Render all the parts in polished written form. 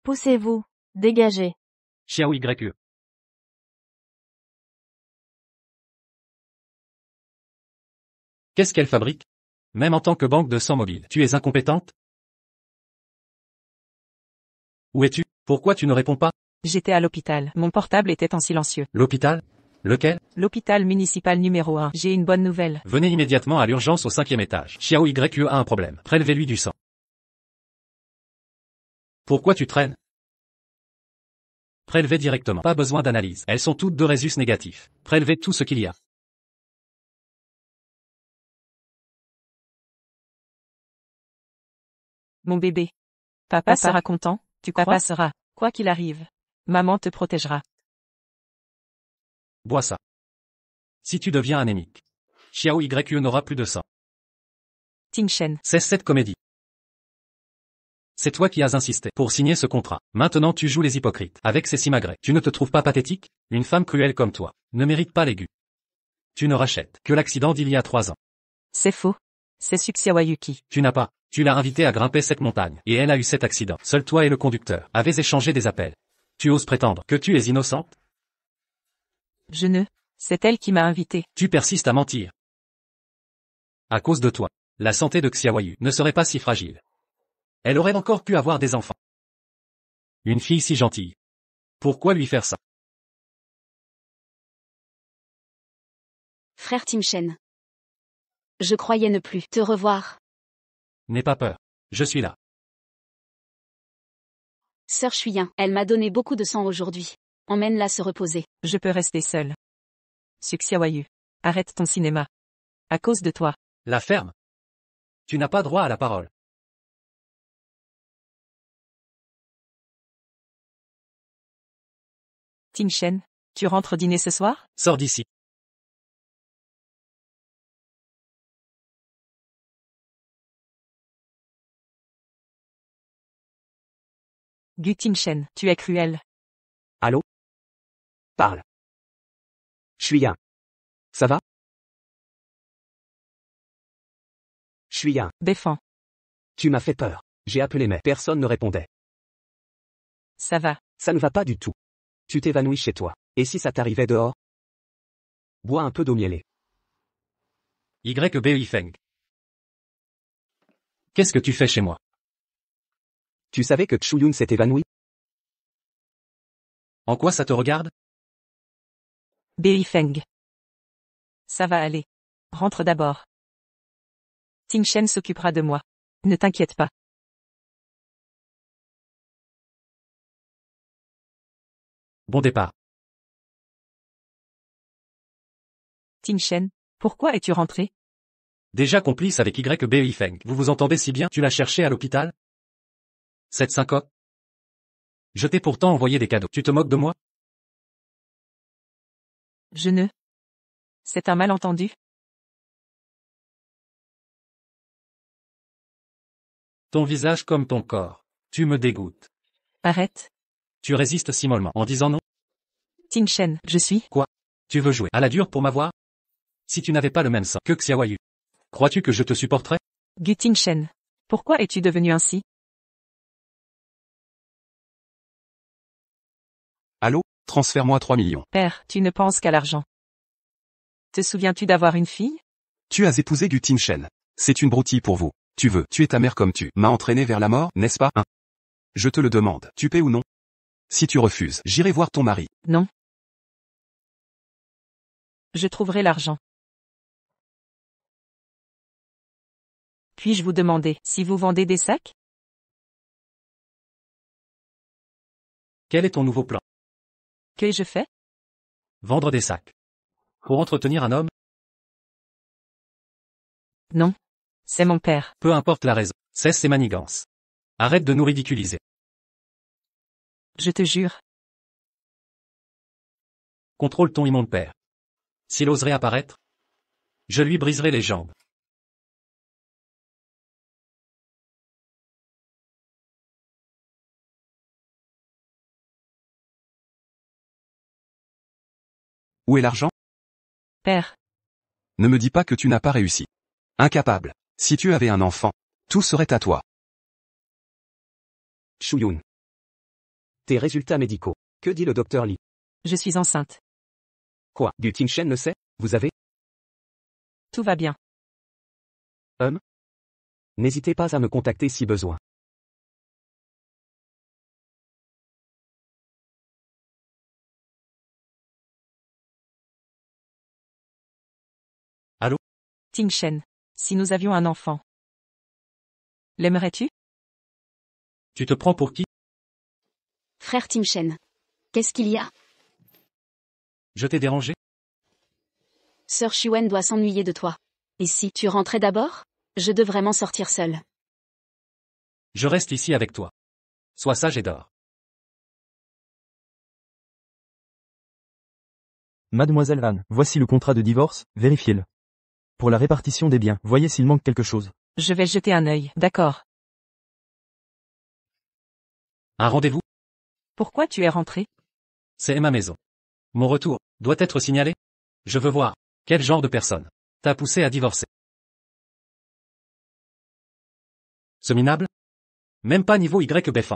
Poussez-vous. Dégagez. Xiao YE. Qu'est-ce qu'elle fabrique? Même en tant que banque de sang mobile, tu es incompétente? Où es-tu? Pourquoi tu ne réponds pas? J'étais à l'hôpital. Mon portable était en silencieux. L'hôpital? Lequel? L'hôpital municipal numéro 1. J'ai une bonne nouvelle. Venez immédiatement à l'urgence au 5e étage. Xiao YE a un problème. Prélevez-lui du sang. Pourquoi tu traînes? Prélevez directement. Pas besoin d'analyse. Elles sont toutes deux résus négatifs. Prélevez tout ce qu'il y a. Mon bébé. Papa sera content, tu crois? Papa sera. Quoi qu'il arrive. Maman te protégera. Bois ça. Si tu deviens anémique, Xiao YE n'aura plus de sang. Ting Shen. Cesse cette comédie. C'est toi qui as insisté pour signer ce contrat. Maintenant tu joues les hypocrites. Avec ces simagrées, tu ne te trouves pas pathétique? Une femme cruelle comme toi ne mérite pas l'aigu. Tu ne rachètes que l'accident d'il y a 3 ans. C'est faux. C'est Suxiawayuki. Tu n'as pas. Tu l'as invitée à grimper cette montagne, et elle a eu cet accident. Seul toi et le conducteur avez échangé des appels. Tu oses prétendre que tu es innocente? Je ne. C'est elle qui m'a invité. Tu persistes à mentir. À cause de toi, la santé de Xiaoyu ne serait pas si fragile. Elle aurait encore pu avoir des enfants. Une fille si gentille. Pourquoi lui faire ça? Frère Tim Shen. Je croyais ne plus te revoir. N'aie pas peur. Je suis là. Sœur Shuyan, elle m'a donné beaucoup de sang aujourd'hui. Emmène-la se reposer. Je peux rester seule. Suxiawayu. Arrête ton cinéma. À cause de toi. La ferme. Tu n'as pas droit à la parole. Ting Shen, tu rentres dîner ce soir? Sors d'ici. Gu Ting Shen, tu es cruel. Allô? Parle. Shuyan. Ça va? Shuyan. Défends. Tu m'as fait peur. J'ai appelé mais personne ne répondait. Ça va. Ça ne va pas du tout. Tu t'évanouis chez toi. Et si ça t'arrivait dehors? Bois un peu d'eau mielée. YB Feng. Qu'est-ce que tu fais chez moi? Tu savais que Chuyun s'est évanoui? En quoi ça te regarde? Bei Feng. Ça va aller. Rentre d'abord. Ting Shen s'occupera de moi. Ne t'inquiète pas. Bon départ. Ting Shen, pourquoi es-tu rentré? Déjà complice avec YB Feng. Vous vous entendez si bien? Tu l'as cherché à l'hôpital? Cette syncope? Je t'ai pourtant envoyé des cadeaux. Tu te moques de moi? Je ne. C'est un malentendu. Ton visage comme ton corps. Tu me dégoûtes. Arrête. Tu résistes si mollement en disant non? Ting Shen, je suis. Quoi? Tu veux jouer à la dure pour m'avoir? Si tu n'avais pas le même sang que Xiaoyu, crois-tu que je te supporterais? Gu Ting Shen. Pourquoi es-tu devenu ainsi? Allô, transfère-moi 3 millions. Père, tu ne penses qu'à l'argent. Te souviens-tu d'avoir une fille? Tu as épousé Gu Ting Shen. C'est une broutille pour vous. Tu veux tuer ta mère comme tu m'as entraîné vers la mort, n'est-ce pas, hein? Je te le demande, tu paies ou non? Si tu refuses, j'irai voir ton mari. Non. Je trouverai l'argent. Puis-je vous demander si vous vendez des sacs? Quel est ton nouveau plan? Qu'ai-je fait? Vendre des sacs. Pour entretenir un homme? Non. C'est mon père. Peu importe la raison. Cesse ces manigances. Arrête de nous ridiculiser. Je te jure. Contrôle ton immonde père. S'il oserait apparaître, je lui briserai les jambes. Où est l'argent? Père. Ne me dis pas que tu n'as pas réussi. Incapable. Si tu avais un enfant, tout serait à toi. Chuyun. Tes résultats médicaux. Que dit le docteur Lee? Je suis enceinte. Quoi? Du Tim Shen le sait? Vous avez? Tout va bien. N'hésitez pas à me contacter si besoin. Ting Shen. Si nous avions un enfant. L'aimerais-tu? Tu te prends pour qui? Frère Tim Shen. Qu'est-ce qu'il y a? Je t'ai dérangé? Sœur Shuen doit s'ennuyer de toi. Et si tu rentrais d'abord? Je devrais m'en sortir seule. Je reste ici avec toi. Sois sage et dors. Mademoiselle Anne, voici le contrat de divorce, vérifiez-le. Pour la répartition des biens, voyez s'il manque quelque chose. Je vais jeter un œil. D'accord. Un rendez-vous? Pourquoi tu es rentré? C'est ma maison. Mon retour doit être signalé? Je veux voir. Quel genre de personne t'a poussé à divorcer? Ce minable? Même pas niveau YBF1.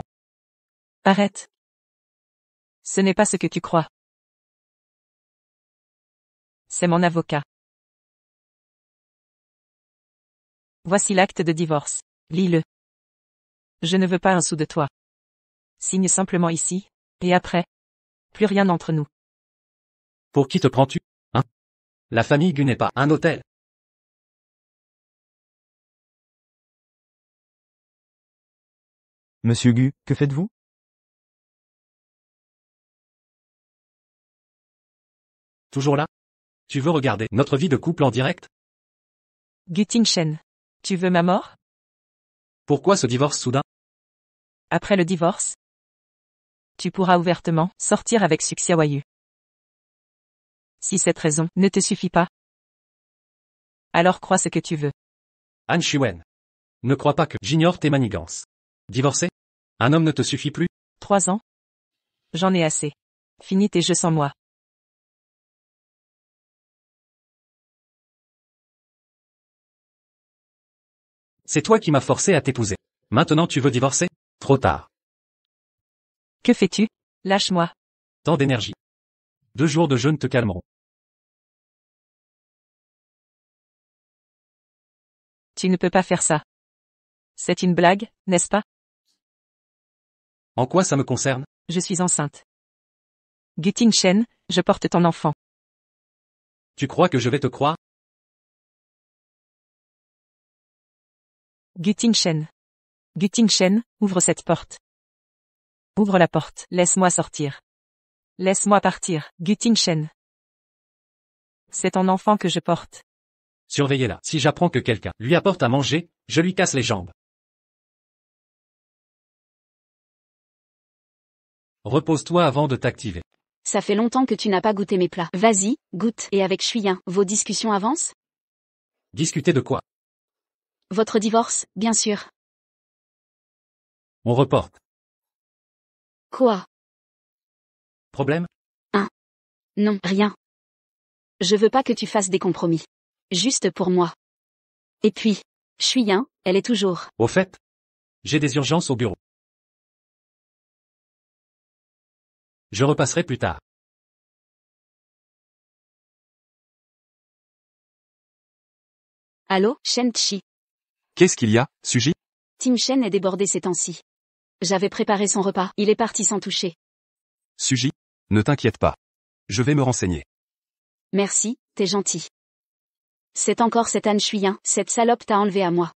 Arrête. Ce n'est pas ce que tu crois. C'est mon avocat. Voici l'acte de divorce. Lis-le. Je ne veux pas un sou de toi. Signe simplement ici, et après. Plus rien entre nous. Pour qui te prends-tu, hein? La famille Gu n'est pas un hôtel. Monsieur Gu, que faites-vous? Toujours là? Tu veux regarder notre vie de couple en direct? Gu Ting Shen. Tu veux ma mort? Pourquoi ce divorce soudain? Après le divorce, tu pourras ouvertement sortir avec Suxia Wayu. Si cette raison ne te suffit pas, alors crois ce que tu veux. Han Shuen. Ne crois pas que j'ignore tes manigances. Divorcer? Un homme ne te suffit plus? 3 ans? J'en ai assez. Finis tes jeux sans moi. C'est toi qui m'as forcé à t'épouser. Maintenant tu veux divorcer? Trop tard. Que fais-tu? Lâche-moi. Tant d'énergie. 2 jours de jeûne te calmeront. Tu ne peux pas faire ça. C'est une blague, n'est-ce pas? En quoi ça me concerne? Je suis enceinte. Gu Ting Shen, je porte ton enfant. Tu crois que je vais te croire? Gu Ting Shen. Gu Ting Shen, ouvre cette porte. Ouvre la porte. Laisse-moi sortir. Laisse-moi partir. Gu Ting Shen. C'est ton enfant que je porte. Surveillez-la. Si j'apprends que quelqu'un lui apporte à manger, je lui casse les jambes. Repose-toi avant de t'activer. Ça fait longtemps que tu n'as pas goûté mes plats. Vas-y, goûte. Et avec Shuyen, vos discussions avancent? Discuter de quoi? Votre divorce, bien sûr. On reporte. Quoi? Problème? Non, rien. Je veux pas que tu fasses des compromis. Juste pour moi. Et puis, Shuyen, elle est toujours. Au fait, j'ai des urgences au bureau. Je repasserai plus tard. Allô, Shen Chi. Qu'est-ce qu'il y a, Suji? Tim Shen est débordé ces temps-ci. J'avais préparé son repas, il est parti sans toucher. Suji? Ne t'inquiète pas. Je vais me renseigner. Merci, t'es gentil. C'est encore cette Anne Shuyen, cette salope t'a enlevé à moi.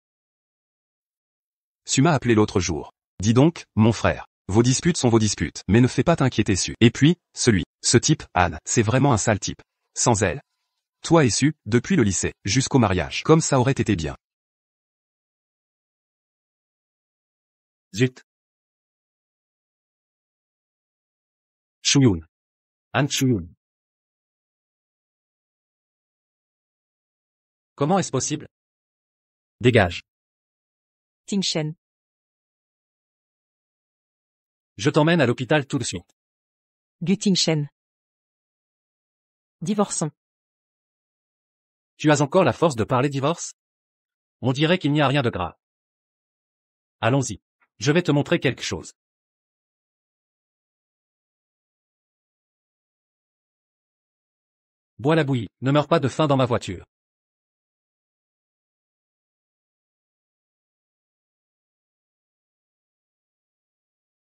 Su m'a appelé l'autre jour. Dis donc, mon frère. Vos disputes sont vos disputes, mais ne fais pas t'inquiéter Su. Et puis, ce type, Anne, c'est vraiment un sale type. Sans elle. Toi et Su, depuis le lycée, jusqu'au mariage. Comme ça aurait été bien. Zut. Shuyun. Han Shuyun. Comment est-ce possible? Dégage. Ting Shen. Je t'emmène à l'hôpital tout de suite. Gu Ting Shen. Divorçons. Tu as encore la force de parler divorce? On dirait qu'il n'y a rien de grave. Allons-y. Je vais te montrer quelque chose. Bois la bouillie, ne meurs pas de faim dans ma voiture.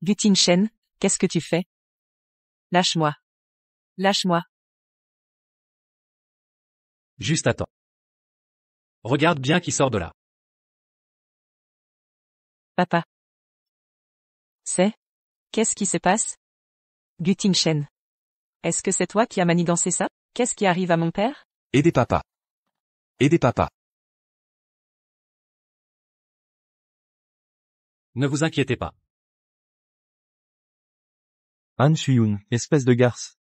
Gu Shen, qu'est-ce que tu fais? Lâche-moi. Lâche-moi. Juste attends. Regarde bien qui sort de là. Papa. Qu'est-ce qui se passe? Gu Shen. Est-ce que c'est toi qui as manigancé ça? Qu'est-ce qui arrive à mon père? Aidez papa. Aidez papa. Ne vous inquiétez pas. Han Shu-yoon, espèce de garce.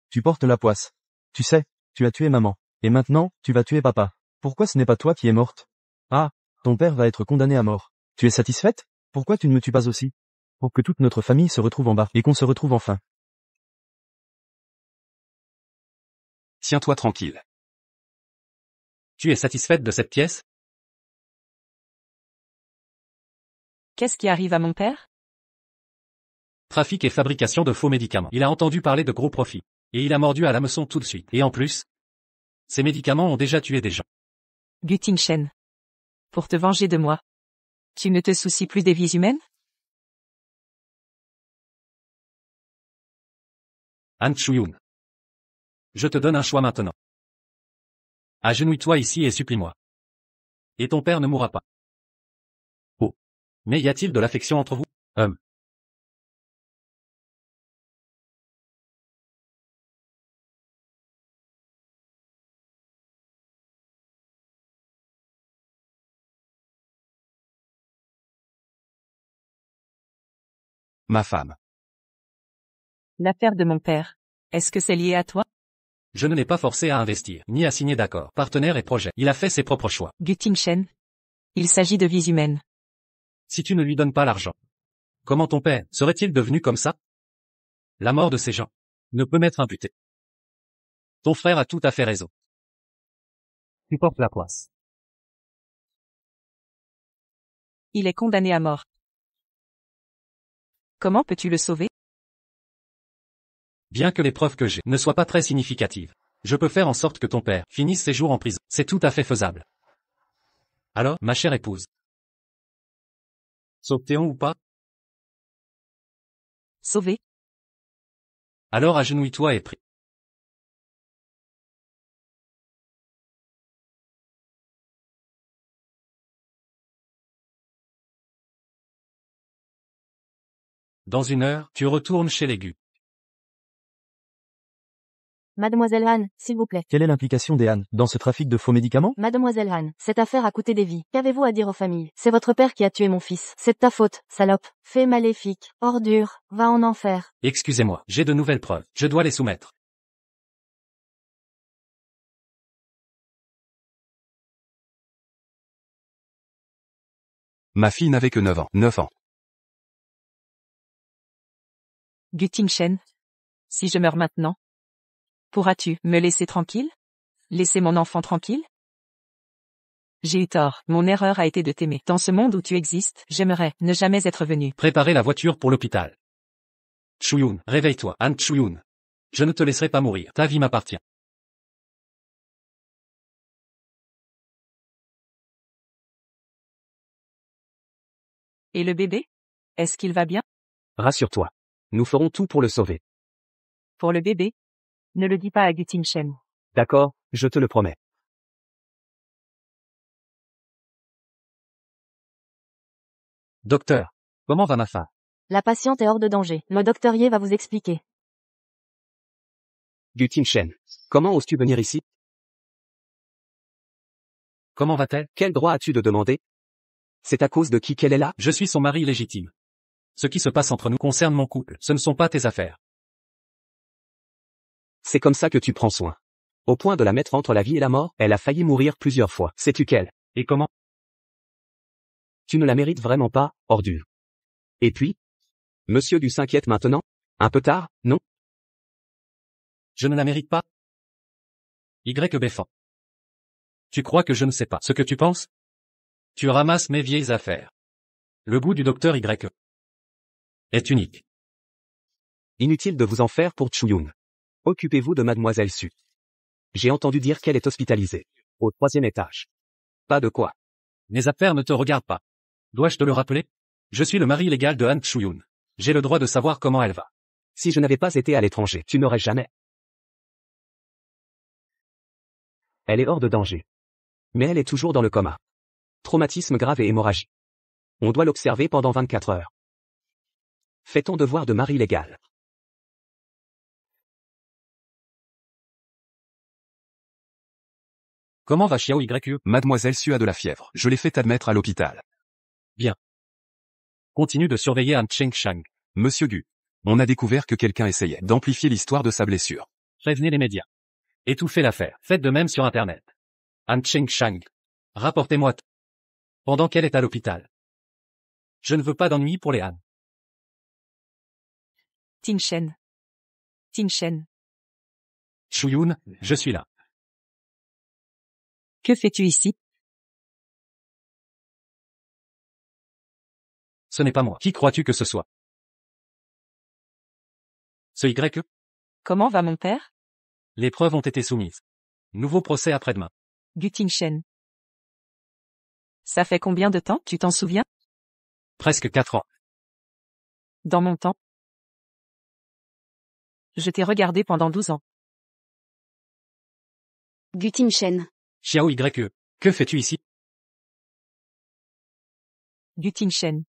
Tu portes la poisse. Tu sais, tu as tué maman. Et maintenant, tu vas tuer papa. Pourquoi ce n'est pas toi qui es morte? Ah, ton père va être condamné à mort. Tu es satisfaite? Pourquoi tu ne me tues pas aussi? Pour que toute notre famille se retrouve en bas et qu'on se retrouve enfin. Tiens-toi tranquille. Tu es satisfaite de cette pièce? Qu'est-ce qui arrive à mon père? Trafic et fabrication de faux médicaments. Il a entendu parler de gros profits. Et il a mordu à l'hameçon tout de suite. Et en plus, ces médicaments ont déjà tué des gens. Gu Shen. Pour te venger de moi. Tu ne te soucies plus des vies humaines? Han Shu-yoon. Je te donne un choix maintenant. Agenouille-toi ici et supplie-moi. Et ton père ne mourra pas. Oh. Mais y a-t-il de l'affection entre vous? Ma femme. L'affaire de mon père. Est-ce que c'est lié à toi? Je ne l'ai pas forcé à investir, ni à signer d'accord, partenaire et projet. Il a fait ses propres choix. Gu Shen. Il s'agit de vies humaines. Si tu ne lui donnes pas l'argent, comment ton père serait-il devenu comme ça? La mort de ces gens ne peut m'être imputée. Ton frère a tout à fait raison. Tu portes la poisse. Il est condamné à mort. Comment peux-tu le sauver? Bien que les preuves que j'ai ne soient pas très significatives, je peux faire en sorte que ton père finisse ses jours en prison. C'est tout à fait faisable. Alors, ma chère épouse, sauve-t-on ou pas? Sauver? Alors agenouille-toi et prie. Dans 1 heure, tu retournes chez les Gu. Mademoiselle Han, s'il vous plaît. Quelle est l'implication des Han dans ce trafic de faux médicaments? Mademoiselle Han, cette affaire a coûté des vies. Qu'avez-vous à dire aux familles? C'est votre père qui a tué mon fils. C'est de ta faute, salope. Fée maléfique. Ordure. Va en enfer. Excusez-moi, j'ai de nouvelles preuves. Je dois les soumettre. Ma fille n'avait que 9 ans. 9 ans. Gu Shen. Si je meurs maintenant, pourras-tu me laisser tranquille? Laisser mon enfant tranquille? J'ai eu tort. Mon erreur a été de t'aimer. Dans ce monde où tu existes, j'aimerais ne jamais être venu. Préparez la voiture pour l'hôpital. Shu-yoon, réveille-toi. Han Shu-yoon. Je ne te laisserai pas mourir. Ta vie m'appartient. Et le bébé? Est-ce qu'il va bien? Rassure-toi. Nous ferons tout pour le sauver. Pour le bébé? Ne le dis pas à Gu Shen. D'accord, je te le promets. Docteur, comment va ma femme? La patiente est hors de danger. Le docteurier va vous expliquer. Gu Shen. Comment oses-tu venir ici? Comment va-t-elle? Quel droit as-tu de demander? C'est à cause de qui qu'elle est là? Je suis son mari légitime. Ce qui se passe entre nous concerne mon couple. Ce ne sont pas tes affaires. C'est comme ça que tu prends soin. Au point de la mettre entre la vie et la mort, elle a failli mourir plusieurs fois. Sais-tu quelle? Et comment? Tu ne la mérites vraiment pas, ordure. Et puis? Monsieur Du s'inquiète maintenant? Un peu tard, non? Je ne la mérite pas? Y Béfan. Tu crois que je ne sais pas ce que tu penses? Tu ramasses mes vieilles affaires. Le goût du docteur Y est unique. Inutile de vous en faire pour Chu-yoon. Occupez-vous de Mademoiselle Su. J'ai entendu dire qu'elle est hospitalisée. Au 3e étage. Pas de quoi. Mes affaires ne te regardent pas. Dois-je te le rappeler? Je suis le mari légal de Han Chuyun. J'ai le droit de savoir comment elle va. Si je n'avais pas été à l'étranger, tu n'aurais jamais. Elle est hors de danger. Mais elle est toujours dans le coma. Traumatisme grave et hémorragie. On doit l'observer pendant 24 heures. Fais ton devoir de mari légal. Comment va Xiao YU? Mademoiselle Su a de la fièvre. Je l'ai fait admettre à l'hôpital. Continue de surveiller Han Chengshang. Monsieur Gu. On a découvert que quelqu'un essayait d'amplifier l'histoire de sa blessure. Prévenez les médias. Étouffez l'affaire. Faites de même sur Internet. Han Chengshang. Rapportez-moi pendant qu'elle est à l'hôpital. Je ne veux pas d'ennui pour les Han. Tin Shen. Tin Shen. Chuyun, je suis là. Que fais-tu ici? Ce n'est pas moi. Qui crois-tu que ce soit? Ce YE? Comment va mon père? Les preuves ont été soumises. Nouveau procès après-demain. Gu Tin Shen. Ça fait combien de temps, tu t'en souviens? Presque 4 ans. Dans mon temps. Je t'ai regardé pendant 12 ans. Gu Tin Shen. Xiao YE. Que fais-tu ici? Gu Tin Shen.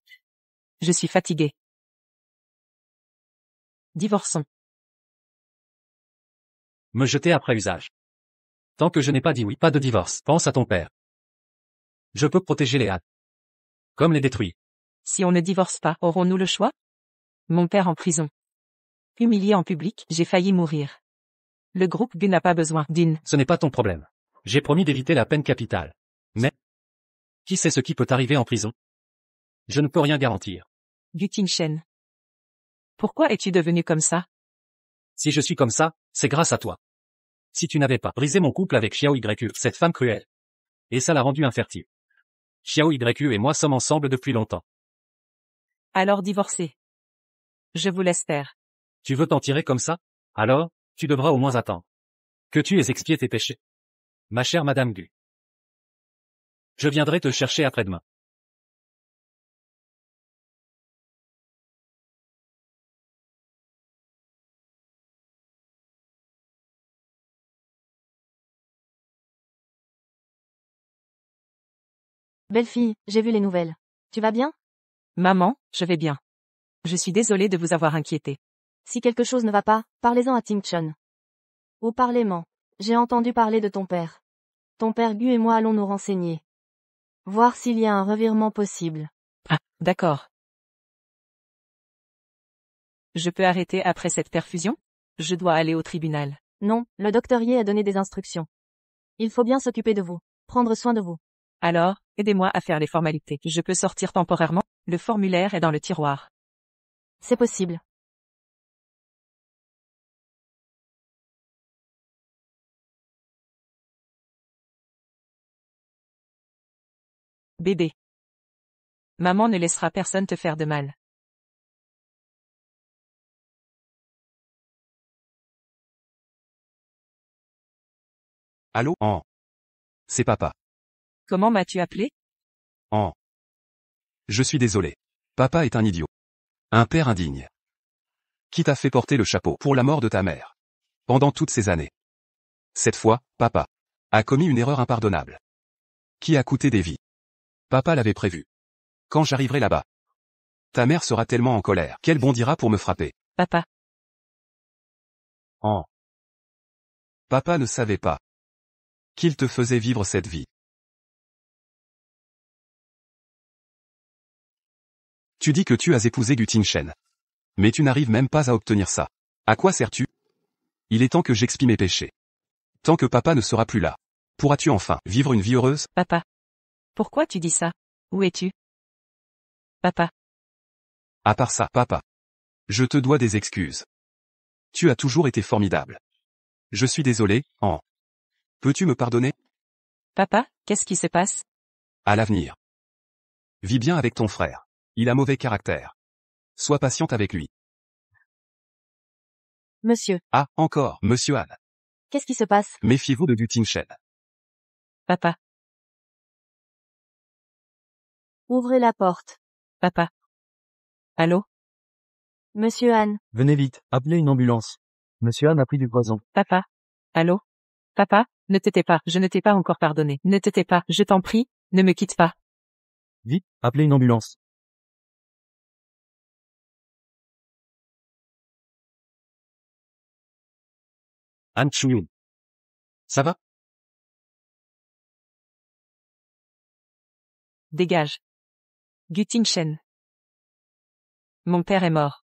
Je suis fatigué. Divorçons. Me jeter après usage. Tant que je n'ai pas dit oui, pas de divorce. Pense à ton père. Je peux protéger les Han. Comme les détruire. Si on ne divorce pas, aurons-nous le choix? Mon père en prison. Humilié en public, j'ai failli mourir. Le groupe Gu n'a pas besoin d'une. Ce n'est pas ton problème. J'ai promis d'éviter la peine capitale. Mais, qui sait ce qui peut arriver en prison? Je ne peux rien garantir. Gu Tin Shen. Pourquoi es-tu devenu comme ça? Si je suis comme ça, c'est grâce à toi. Si tu n'avais pas brisé mon couple avec Xiao YU, cette femme cruelle. Et ça l'a rendu infertile. Xiao YU et moi sommes ensemble depuis longtemps. Alors divorcez. Je vous laisse faire. Tu veux t'en tirer comme ça? Alors, tu devras au moins attendre. Que tu aies expié tes péchés. Ma chère Madame Gu. Je viendrai te chercher après-demain. Belle fille, j'ai vu les nouvelles. Tu vas bien? Maman, je vais bien. Je suis désolée de vous avoir inquiété. Si quelque chose ne va pas, parlez-en à Ting Chun. Ou parlez-moi. J'ai entendu parler de ton père. Ton père Gu et moi allons nous renseigner. Voir s'il y a un revirement possible. Ah, d'accord. Je peux arrêter après cette perfusion? Je dois aller au tribunal. Non, le docteur Ye a donné des instructions. Il faut bien s'occuper de vous. Prendre soin de vous. Alors, aidez-moi à faire les formalités. Je peux sortir temporairement? Le formulaire est dans le tiroir. C'est possible. Bébé. Maman ne laissera personne te faire de mal. Allô? C'est papa. Comment m'as-tu appelé? Je suis désolé. Papa est un idiot. Un père indigne. Qui t'a fait porter le chapeau pour la mort de ta mère? Pendant toutes ces années. Cette fois, papa a commis une erreur impardonnable. Qui a coûté des vies. Papa l'avait prévu. Quand j'arriverai là-bas, ta mère sera tellement en colère qu'elle bondira pour me frapper. Papa. Papa ne savait pas qu'il te faisait vivre cette vie. Tu dis que tu as épousé Gu Tin Shen. Mais tu n'arrives même pas à obtenir ça. À quoi sers-tu? Il est temps que j'expie mes péchés. Tant que papa ne sera plus là, pourras-tu enfin vivre une vie heureuse? Papa. Pourquoi tu dis ça? Où es-tu? Papa. À part ça, papa. Je te dois des excuses. Tu as toujours été formidable. Je suis désolé, Peux-tu me pardonner? Papa, qu'est-ce qui se passe? À l'avenir. Vis bien avec ton frère. Il a mauvais caractère. Sois patiente avec lui. Monsieur. Ah, encore, monsieur Han. Qu'est-ce qui se passe? Méfiez-vous de Guttingchen. Papa, Ouvrez la porte. papa. Allô? Monsieur Anne. Venez vite, appelez une ambulance. Monsieur Anne a pris du poison. Papa? Allô? Papa, ne te tais pas, je ne t'ai pas encore pardonné. Ne te tais pas, je t'en prie, ne me quitte pas. Vite, appelez une ambulance. Han Chuyun. Ça va? Dégage. Guttingchen. Mon père est mort.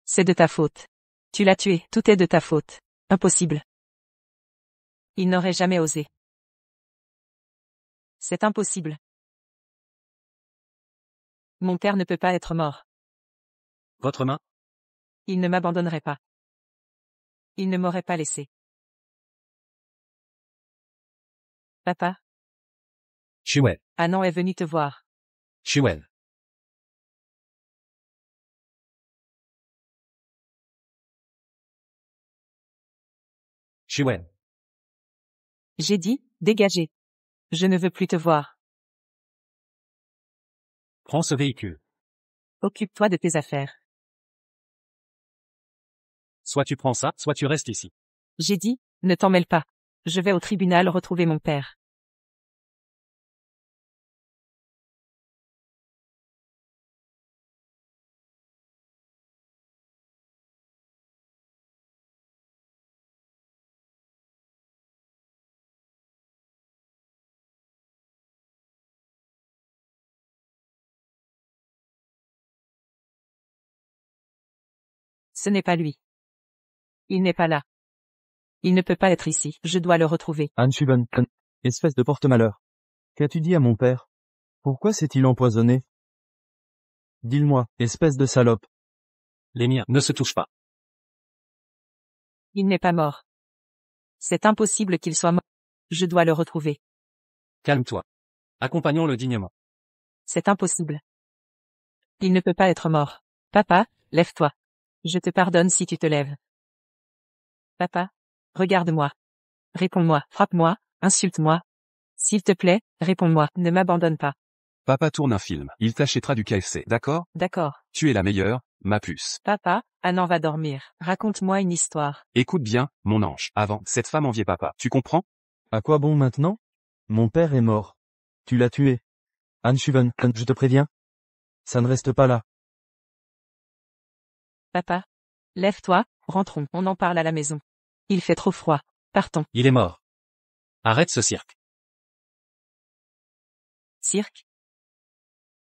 C'est de ta faute. Tu l'as tué, tout est de ta faute. Impossible. Il n'aurait jamais osé. C'est impossible. Mon père ne peut pas être mort. Votre main? Il ne m'abandonnerait pas. Il ne m'aurait pas laissé. Papa, Chiwen. Anand est venu te voir. Chiwen. Chiwen. J'ai dit, dégagez. Je ne veux plus te voir. Prends ce véhicule. Occupe-toi de tes affaires. Soit tu prends ça, soit tu restes ici. J'ai dit, ne t'en mêle pas. Je vais au tribunal retrouver mon père. Ce n'est pas lui. Il n'est pas là. Il ne peut pas être ici. Je dois le retrouver. Anne Schuben, espèce de porte-malheur. Qu'as-tu dit à mon père? Pourquoi s'est-il empoisonné? Dis-le-moi, espèce de salope. Les miens ne se touchent pas. Il n'est pas mort. C'est impossible qu'il soit mort. Je dois le retrouver. Calme-toi. Accompagnons-le dignement. C'est impossible. Il ne peut pas être mort. Papa, lève-toi. Je te pardonne si tu te lèves. Papa, regarde-moi. Réponds-moi, frappe-moi, insulte-moi. S'il te plaît, réponds-moi, ne m'abandonne pas. Papa tourne un film. Il t'achètera du KFC, d'accord? D'accord. Tu es la meilleure, ma puce. Papa, Anand va dormir. Raconte-moi une histoire. Écoute bien, mon ange. Avant, cette femme enviait papa. Tu comprends? À quoi bon maintenant? Mon père est mort. Tu l'as tué. Anne Schuven, je te préviens. Ça ne reste pas là. Papa, lève-toi, rentrons, on en parle à la maison. Il fait trop froid. Partons. Il est mort. Arrête ce cirque. Cirque?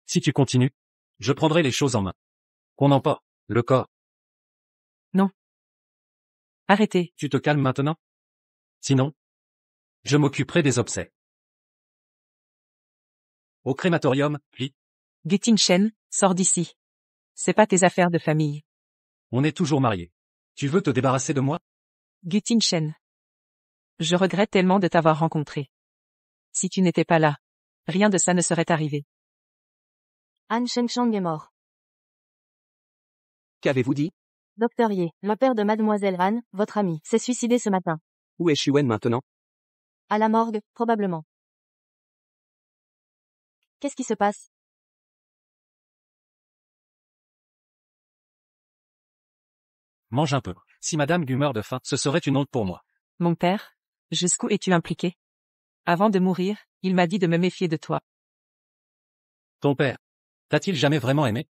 Si tu continues, je prendrai les choses en main. Qu'on emporte le corps. Arrêtez. Tu te calmes maintenant? Sinon, je m'occuperai des obsèques. Au crématorium, puis, Guttingchen, sors d'ici. C'est pas tes affaires de famille. on est toujours mariés. Tu veux te débarrasser de moi? Guttingchen. Je regrette tellement de t'avoir rencontré. Si tu n'étais pas là, rien de ça ne serait arrivé. Han Shengshang est mort. Qu'avez-vous dit? Docteur Ye, le père de mademoiselle Han, votre ami, s'est suicidé ce matin. Où est Shuen maintenant? À la morgue, probablement. Qu'est-ce qui se passe? Mange un peu. Si Madame Gu meurt de faim, ce serait une honte pour moi. Mon père, jusqu'où es-tu impliqué? Avant de mourir, il m'a dit de me méfier de toi. Ton père, t'a-t-il jamais vraiment aimé?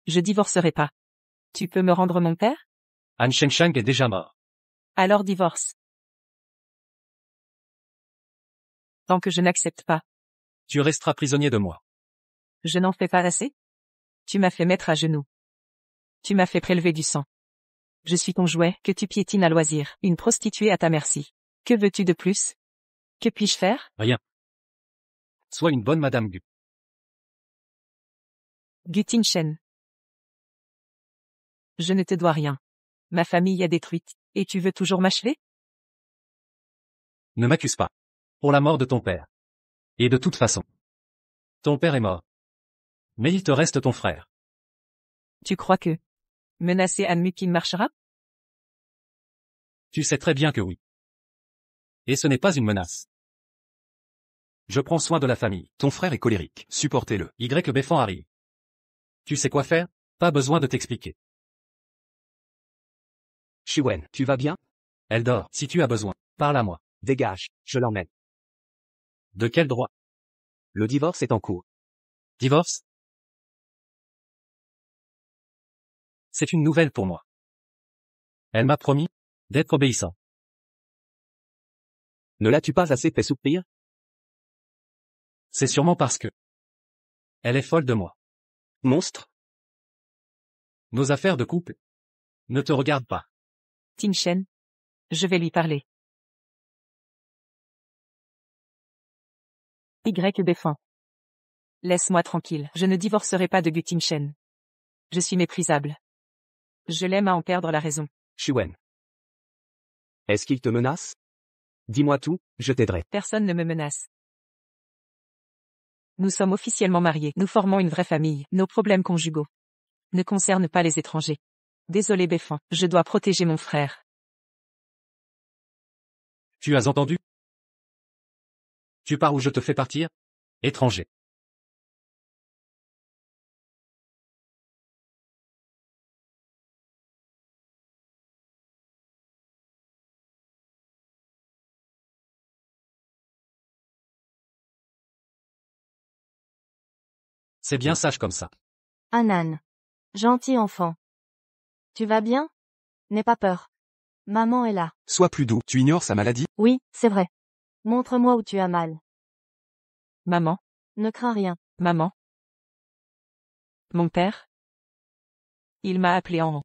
Je divorcerai pas. Tu peux me rendre mon père? Han Shengshang est déjà mort. Alors divorce. Tant que je n'accepte pas, Tu resteras prisonnier de moi. je n'en fais pas assez? Tu m'as fait mettre à genoux. Tu m'as fait prélever du sang. Je suis ton jouet que tu piétines à loisir, une prostituée à ta merci. Que veux-tu de plus? Que puis-je faire? Rien. Sois une bonne Madame Gu. Guttingchen. Je ne te dois rien. Ma famille est détruite, et tu veux toujours m'achever? Ne m'accuse pas. Pour la mort de ton père. Et de toute façon. Ton père est mort. Mais il te reste ton frère. Tu crois que menacer Anne Mukin marchera? Tu sais très bien que oui. Et ce n'est pas une menace. Je prends soin de la famille. Ton frère est colérique. Supportez-le. Y le Béfan arrive. Tu sais quoi faire? Pas besoin de t'expliquer. Shiwen, tu vas bien? Elle dort. Si tu as besoin, parle à moi. Dégage, je l'emmène. De quel droit? Le divorce est en cours. Divorce? C'est une nouvelle pour moi. Elle m'a promis d'être obéissant. Ne l'as-tu pas assez fait souffrir? C'est sûrement parce que elle est folle de moi. Monstre? Nos affaires de couple ne te regardent pas. Tim Shen. Je vais lui parler. Y défend. Laisse-moi tranquille. Je ne divorcerai pas de Gu Tim Shen. Je suis méprisable. Je l'aime à en perdre la raison. Shiwen. Est-ce qu'il te menace? Dis-moi tout, je t'aiderai. Personne ne me menace. Nous sommes officiellement mariés. Nous formons une vraie famille. Nos problèmes conjugaux ne concernent pas les étrangers. Désolé Béfan, je dois protéger mon frère. Tu as entendu? Tu pars ou je te fais partir? Étranger. C'est bien sage comme ça. Anan. Gentil enfant. Tu vas bien? N'aie pas peur. Maman est là. Sois plus doux. Tu ignores sa maladie? Oui, c'est vrai. Montre-moi où tu as mal. Maman, Ne crains rien. maman. Mon père? Il m'a appelé en.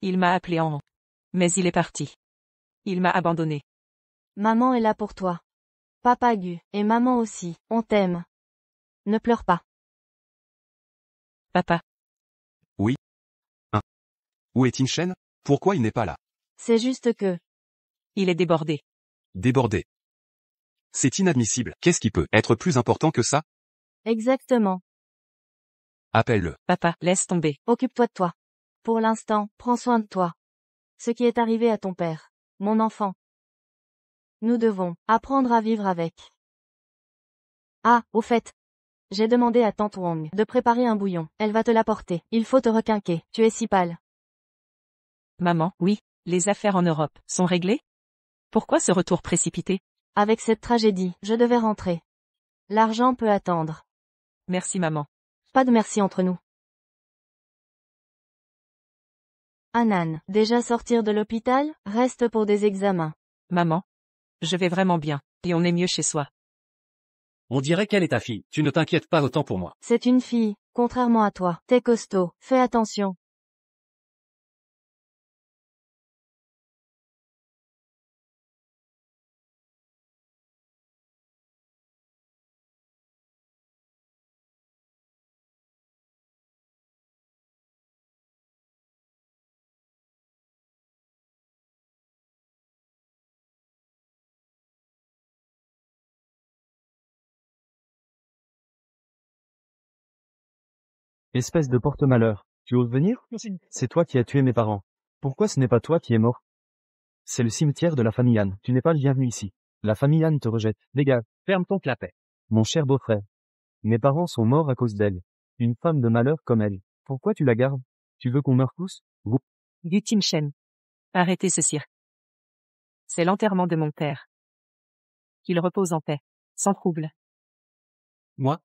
Il m'a appelé en. Mais il est parti. Il m'a abandonné. Maman est là pour toi. Papa Gu, et maman aussi, on t'aime. Ne pleure pas. Papa, Où est Tinchen? Pourquoi il n'est pas là? C'est juste que, il est débordé. Débordé. C'est inadmissible. Qu'est-ce qui peut être plus important que ça? exactement. Appelle-le. Papa, laisse tomber. Occupe-toi de toi. Pour l'instant, prends soin de toi. Ce qui est arrivé à ton père, mon enfant. Nous devons apprendre à vivre avec. Ah, au fait. J'ai demandé à tante Wong de préparer un bouillon. Elle va te l'apporter. Il faut te requinquer. Tu es si pâle. Maman, oui, les affaires en Europe sont réglées? Pourquoi ce retour précipité? Avec cette tragédie, je devais rentrer. L'argent peut attendre. Merci maman. Pas de merci entre nous. Anan, déjà sortir de l'hôpital, reste pour des examens. Maman, je vais vraiment bien, et on est mieux chez soi. On dirait qu'elle est ta fille. Tu ne t'inquiètes pas autant pour moi. C'est une fille, contrairement à toi. T'es costaud, fais attention. Espèce de porte-malheur. Tu oses venir? C'est toi qui as tué mes parents. Pourquoi ce n'est pas toi qui es mort? C'est le cimetière de la famille Anne. Tu n'es pas le bienvenu ici. La famille Anne te rejette. Dégage. Ferme ton clapet. Mon cher beau-frère. Mes parents sont morts à cause d'elle. Une femme de malheur comme elle. Pourquoi tu la gardes? Tu veux qu'on meure tous? Vous. Gu Tim Shen. Arrêtez ce cirque. C'est l'enterrement de mon père. Qu'il repose en paix, sans trouble. Moi?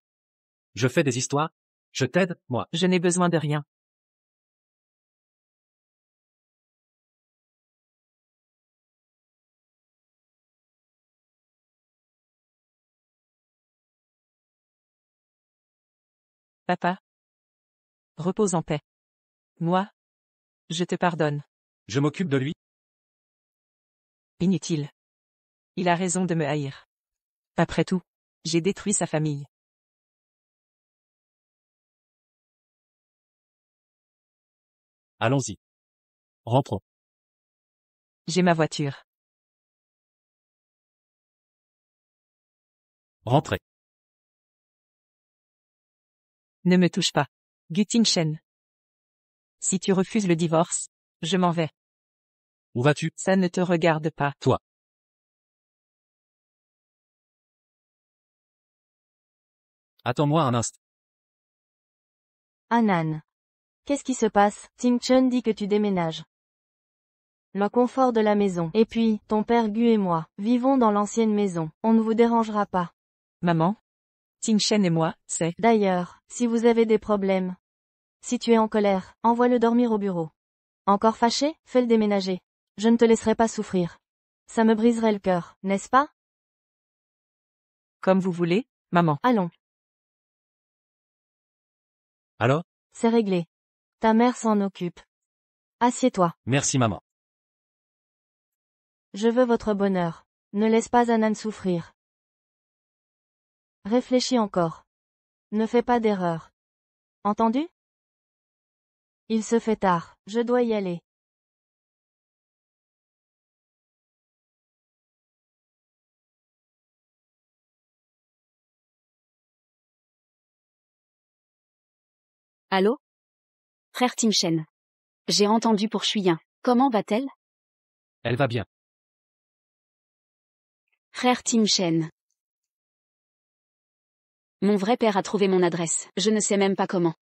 Je fais des histoires? Je t'aide, moi. Je n'ai besoin de rien. Papa. Repose en paix. Moi. Je te pardonne. Je m'occupe de lui. Inutile. Il a raison de me haïr. Après tout, j'ai détruit sa famille. Allons-y. Rentrons. J'ai ma voiture. Rentrez. Ne me touche pas. Gu Tim Shen. Si tu refuses le divorce, je m'en vais. Où vas-tu? Ça ne te regarde pas. Toi. Attends-moi un instant. Anan. Qu'est-ce qui se passe? Ting Chun dit que tu déménages. Le confort de la maison. Et puis, ton père Gu et moi, vivons dans l'ancienne maison. On ne vous dérangera pas. Maman? Ting Shen et moi, c'est... D'ailleurs, si vous avez des problèmes. Si tu es en colère, envoie-le dormir au bureau. Encore fâché? Fais-le déménager. Je ne te laisserai pas souffrir. Ça me briserait le cœur, n'est-ce pas? Comme vous voulez, maman. Allons. Alors? C'est réglé. Ta mère s'en occupe. Assieds-toi. Merci maman. Je veux votre bonheur. Ne laisse pas Anan souffrir. Réfléchis encore. Ne fais pas d'erreur. Entendu? Il se fait tard, je dois y aller. Allô? Frère Tim Shen. J'ai entendu pour Shuyin. Comment va-t-elle? Elle va bien. Frère Tim Shen. Mon vrai père a trouvé mon adresse, je ne sais même pas comment.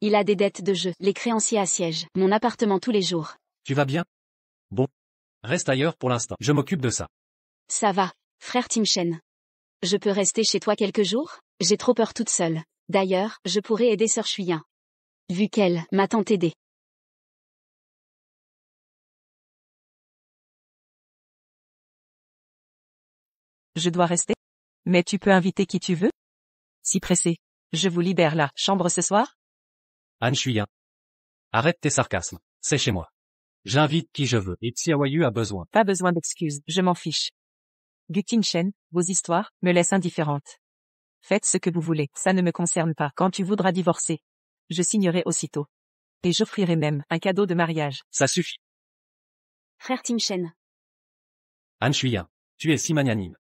Il a des dettes de jeu, les créanciers assiègent mon appartement tous les jours. Tu vas bien? Bon. Reste ailleurs pour l'instant. Je m'occupe de ça. Ça va, frère Tim Shen. Je peux rester chez toi quelques jours? J'ai trop peur toute seule. D'ailleurs, je pourrais aider sœur Shuyin. Vu qu'elle m'a tant aidé. Je dois rester? Mais tu peux inviter qui tu veux? Si pressé. Je vous libère la chambre ce soir? Anne Chuyen. Arrête tes sarcasmes. C'est chez moi. J'invite qui je veux et Xiaoyu a besoin. Pas besoin d'excuses, je m'en fiche. Gu Shen, vos histoires me laissent indifférente. Faites ce que vous voulez, ça ne me concerne pas. Quand tu voudras divorcer, je signerai aussitôt. Et j'offrirai même un cadeau de mariage. Ça suffit. Frère Tim Shen. Anne Chuyen. Tu es si magnanime.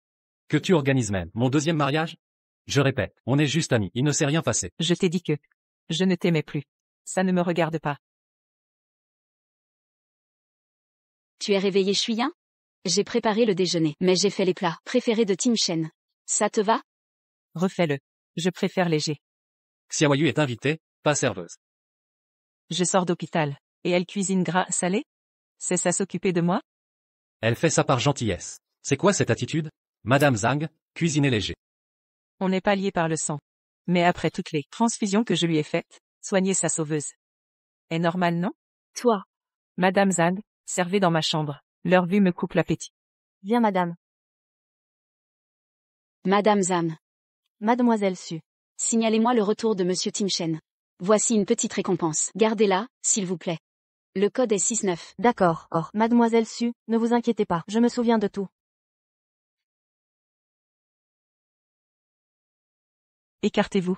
Que tu organises même mon deuxième mariage? Je répète, on est juste amis, il ne s'est rien passé. Je t'ai dit que je ne t'aimais plus. Ça ne me regarde pas. Tu es réveillé Shuyin? J'ai préparé le déjeuner, mais j'ai fait les plats préférés de Tim Shen. Ça te va? Refais-le. Je préfère léger. Xiaoyu est invitée, pas serveuse. Je sors d'hôpital. Et elle cuisine gras salé? C'est ça s'occuper de moi? Elle fait ça par gentillesse. C'est quoi cette attitude? Madame Zhang, cuisinez léger. On n'est pas liés par le sang. Mais après toutes les transfusions que je lui ai faites, soigner sa sauveuse. Est normal, non? Toi. Madame Zhang, servez dans ma chambre. Leur vue me coupe l'appétit. Viens madame. Madame Zhang. Mademoiselle Su. Signalez-moi le retour de Monsieur Tim Shen. Voici une petite récompense. Gardez-la, s'il vous plaît. Le code est 6-9. D'accord. Or, Mademoiselle Su, ne vous inquiétez pas, je me souviens de tout. Écartez-vous.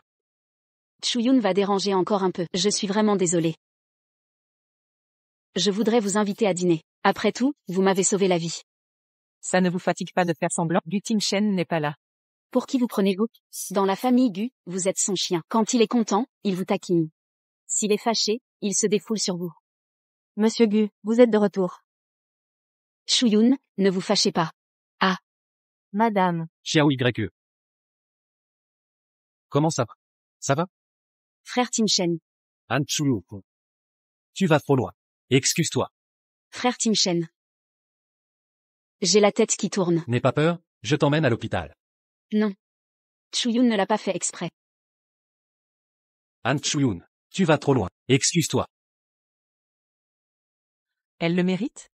Chuyun va déranger encore un peu. Je suis vraiment désolée. Je voudrais vous inviter à dîner. Après tout, vous m'avez sauvé la vie. Ça ne vous fatigue pas de faire semblant? Gu Shen n'est pas là. Pour qui vous prenez Gu? Dans la famille Gu, vous êtes son chien. Quand il est content, il vous taquine. S'il est fâché, il se défoule sur vous. Monsieur Gu, vous êtes de retour. Chuyun, ne vous fâchez pas. Ah. Madame. Xiao YE. Comment ça va? Ça va? Frère Tim Shen. Anne Chuyu. Tu vas trop loin. Excuse-toi. Frère Tim Shen. J'ai la tête qui tourne. N'aie pas peur, je t'emmène à l'hôpital. Non. Chuyun ne l'a pas fait exprès. Anne Chuyun. Tu vas trop loin. Excuse-toi. Elle le mérite?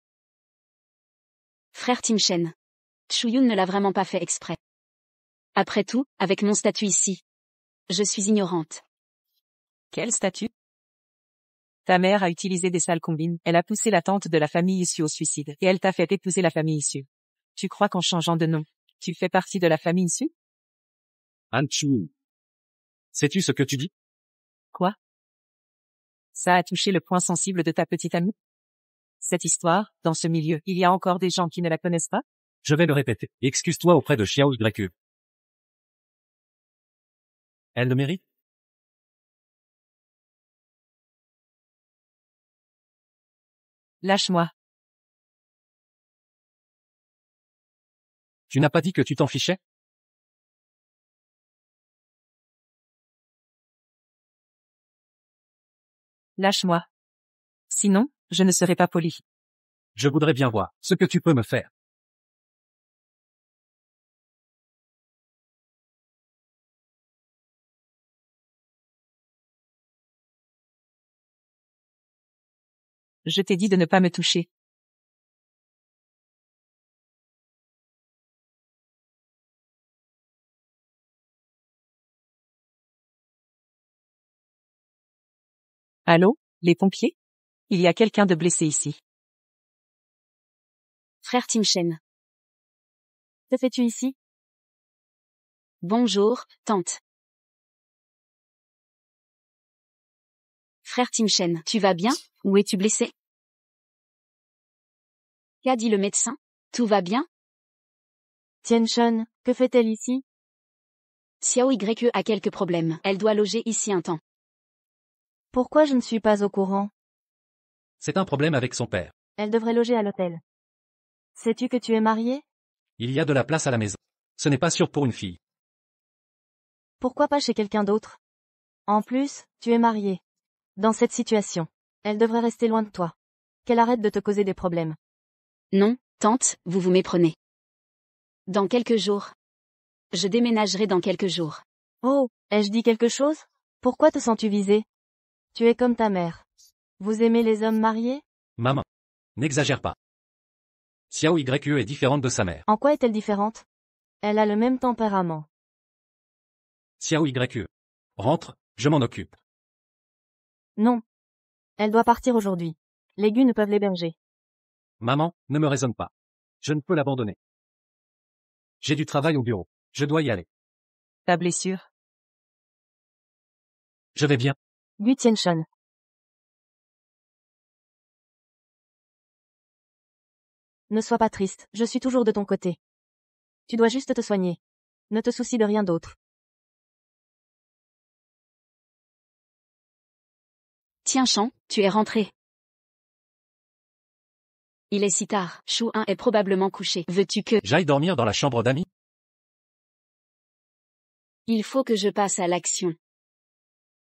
Frère Tim Shen. Chuyun ne l'a vraiment pas fait exprès. Après tout, avec mon statut ici. Je suis ignorante. Quel statut? Ta mère a utilisé des sales combines, elle a poussé la tante de la famille issue au suicide, et elle t'a fait épouser la famille issue. Tu crois qu'en changeant de nom, tu fais partie de la famille issue? Anne Chuyun. Sais-tu ce que tu dis? Quoi? Ça a touché le point sensible de ta petite amie? Cette histoire, dans ce milieu, il y a encore des gens qui ne la connaissent pas? Je vais le répéter. Excuse-toi auprès de Xiao YE. Elle le mérite? Lâche-moi. Tu n'as pas dit que tu t'en fichais? Lâche-moi. Sinon, je ne serai pas poli. Je voudrais bien voir ce que tu peux me faire. Je t'ai dit de ne pas me toucher. Allô, les pompiers? Il y a quelqu'un de blessé ici. Frère Tim Shen. Que fais-tu ici? Bonjour, tante. Frère Tim Shen, tu vas bien? Où es-tu blessé? Qu'a dit le médecin? Tout va bien? Tianshun, que fait-elle ici? Xiao YE a quelques problèmes. Elle doit loger ici un temps. Pourquoi je ne suis pas au courant? C'est un problème avec son père. Elle devrait loger à l'hôtel. Sais-tu que tu es marié? Il y a de la place à la maison. Ce n'est pas sûr pour une fille. Pourquoi pas chez quelqu'un d'autre? En plus, tu es marié. Dans cette situation, elle devrait rester loin de toi. Qu'elle arrête de te causer des problèmes. Non, tante, vous vous méprenez. Dans quelques jours. Je déménagerai dans quelques jours. Oh, ai-je dit quelque chose? Pourquoi te sens-tu visé? Tu es comme ta mère. Vous aimez les hommes mariés? Maman. N'exagère pas. Xiao YE est différente de sa mère. En quoi est-elle différente? Elle a le même tempérament. Xiao YE. Rentre, je m'en occupe. Non. Elle doit partir aujourd'hui. Les Gu ne peuvent l'héberger. Maman, ne me raisonne pas. Je ne peux l'abandonner. J'ai du travail au bureau. Je dois y aller. Ta blessure? Je vais bien. Gu Tianshun. Ne sois pas triste, je suis toujours de ton côté. Tu dois juste te soigner. Ne te soucie de rien d'autre. Tiens Chan, tu es rentré. Il est si tard. Shu 1 est probablement couché. Veux-tu que... J'aille dormir dans la chambre d'amis? Il faut que je passe à l'action.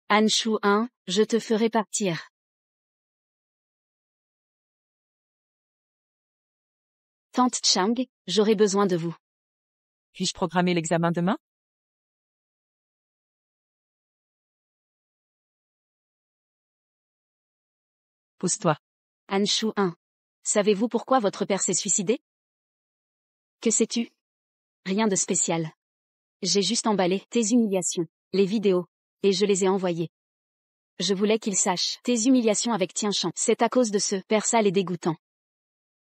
Han Shu 1, je te ferai partir. Tante Chang, j'aurai besoin de vous. Puis-je programmer l'examen demain? Pose-toi. Han Shu 1. Savez-vous pourquoi votre père s'est suicidé? Que sais-tu? Rien de spécial. J'ai juste emballé tes humiliations, les vidéos, et je les ai envoyées. Je voulais qu'il sache tes humiliations avec Tianchan. C'est à cause de ce père sale et dégoûtant.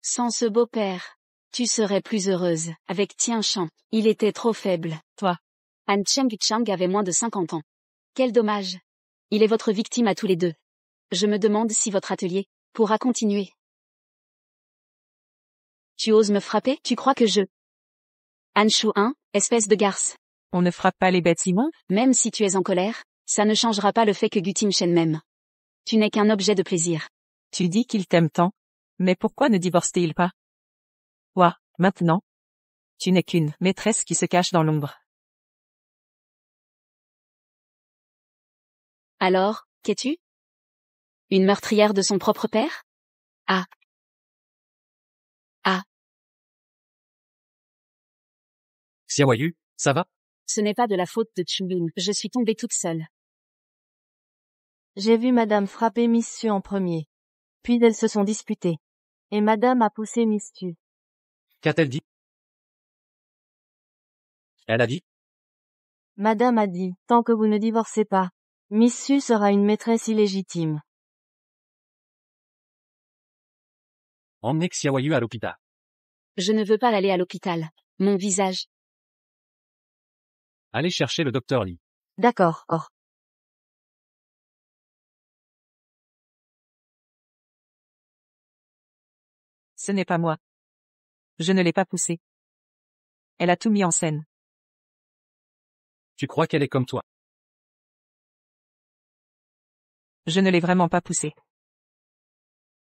Sans ce beau-père, tu serais plus heureuse. Avec Tianchan, il était trop faible. Toi. Han Cheng Chang avait moins de 50 ans. Quel dommage. Il est votre victime à tous les deux. Je me demande si votre atelier pourra continuer. Tu oses me frapper? Tu crois que je... Han Shu 1, espèce de garce. On ne frappe pas les bêtes immondes? Même si tu es en colère, ça ne changera pas le fait que Gu Tianshun m'aime. Tu n'es qu'un objet de plaisir. Tu dis qu'il t'aime tant. Mais pourquoi ne divorce-t-il pas? Toi, maintenant. Tu n'es qu'une maîtresse qui se cache dans l'ombre. Alors, qu'es-tu? Une meurtrière de son propre père? Ah. Ah. Xiaoyu, ça va? Ce n'est pas de la faute de Chulun. Je suis tombée toute seule. J'ai vu Madame frapper Miss Su en premier. Puis elles se sont disputées. Et Madame a poussé Miss Su. Qu'a-t-elle dit? Elle a dit? Madame a dit, tant que vous ne divorcez pas, Miss Su sera une maîtresse illégitime. Emmenez Xiaoyu à l'hôpital. Je ne veux pas aller à l'hôpital. Mon visage. Allez chercher le docteur Li. D'accord, oh. Ce n'est pas moi. Je ne l'ai pas poussée. Elle a tout mis en scène. Tu crois qu'elle est comme toi? Je ne l'ai vraiment pas poussée.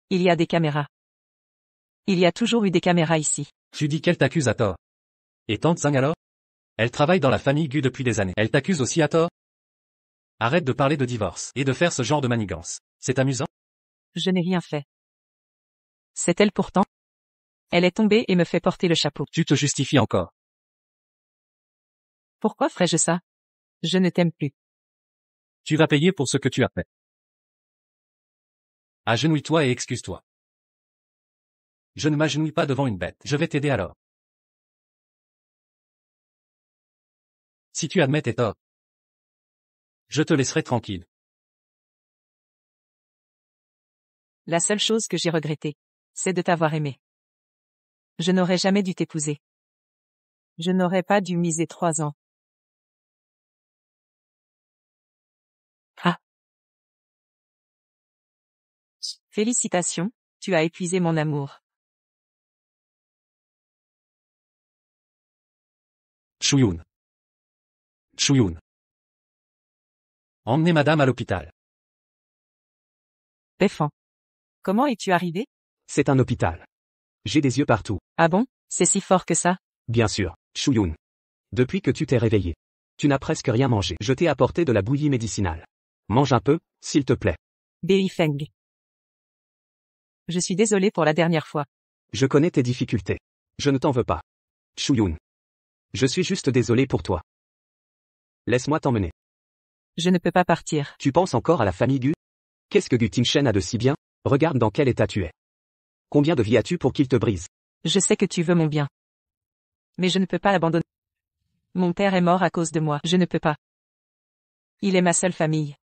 Il y a des caméras. Il y a toujours eu des caméras ici. Tu dis qu'elle t'accuse à tort. Et tante Zhang alors? Elle travaille dans la famille Gu depuis des années. Elle t'accuse aussi à tort? Arrête de parler de divorce et de faire ce genre de manigance. C'est amusant? Je n'ai rien fait. C'est elle pourtant. Elle est tombée et me fait porter le chapeau. Tu te justifies encore. Pourquoi ferais-je ça? Je ne t'aime plus. Tu vas payer pour ce que tu as fait. Agenouille-toi et excuse-toi. Je ne m'agenouille pas devant une bête. Je vais t'aider alors. Si tu admets tes torts, je te laisserai tranquille. La seule chose que j'ai regrettée, c'est de t'avoir aimé. Je n'aurais jamais dû t'épouser. Je n'aurais pas dû miser 3 ans. Ah. Félicitations, tu as épuisé mon amour. Chouyoun. Chouyoun. Emmenez madame à l'hôpital. Péfan. Comment es-tu arrivé? C'est un hôpital. J'ai des yeux partout. Ah bon, c'est si fort que ça? Bien sûr, Chouyoun. Depuis que tu t'es réveillé, tu n'as presque rien mangé. Je t'ai apporté de la bouillie médicinale. Mange un peu, s'il te plaît. Beifeng. Je suis désolé pour la dernière fois. Je connais tes difficultés. Je ne t'en veux pas. Chouyoun. Je suis juste désolé pour toi. Laisse-moi t'emmener. Je ne peux pas partir. Tu penses encore à la famille Gu? Qu'est-ce que Gu Tingshen a de si bien? Regarde dans quel état tu es. Combien de vies as-tu pour qu'il te brise? Je sais que tu veux mon bien. Mais je ne peux pas l'abandonner. Mon père est mort à cause de moi. Je ne peux pas. Il est ma seule famille.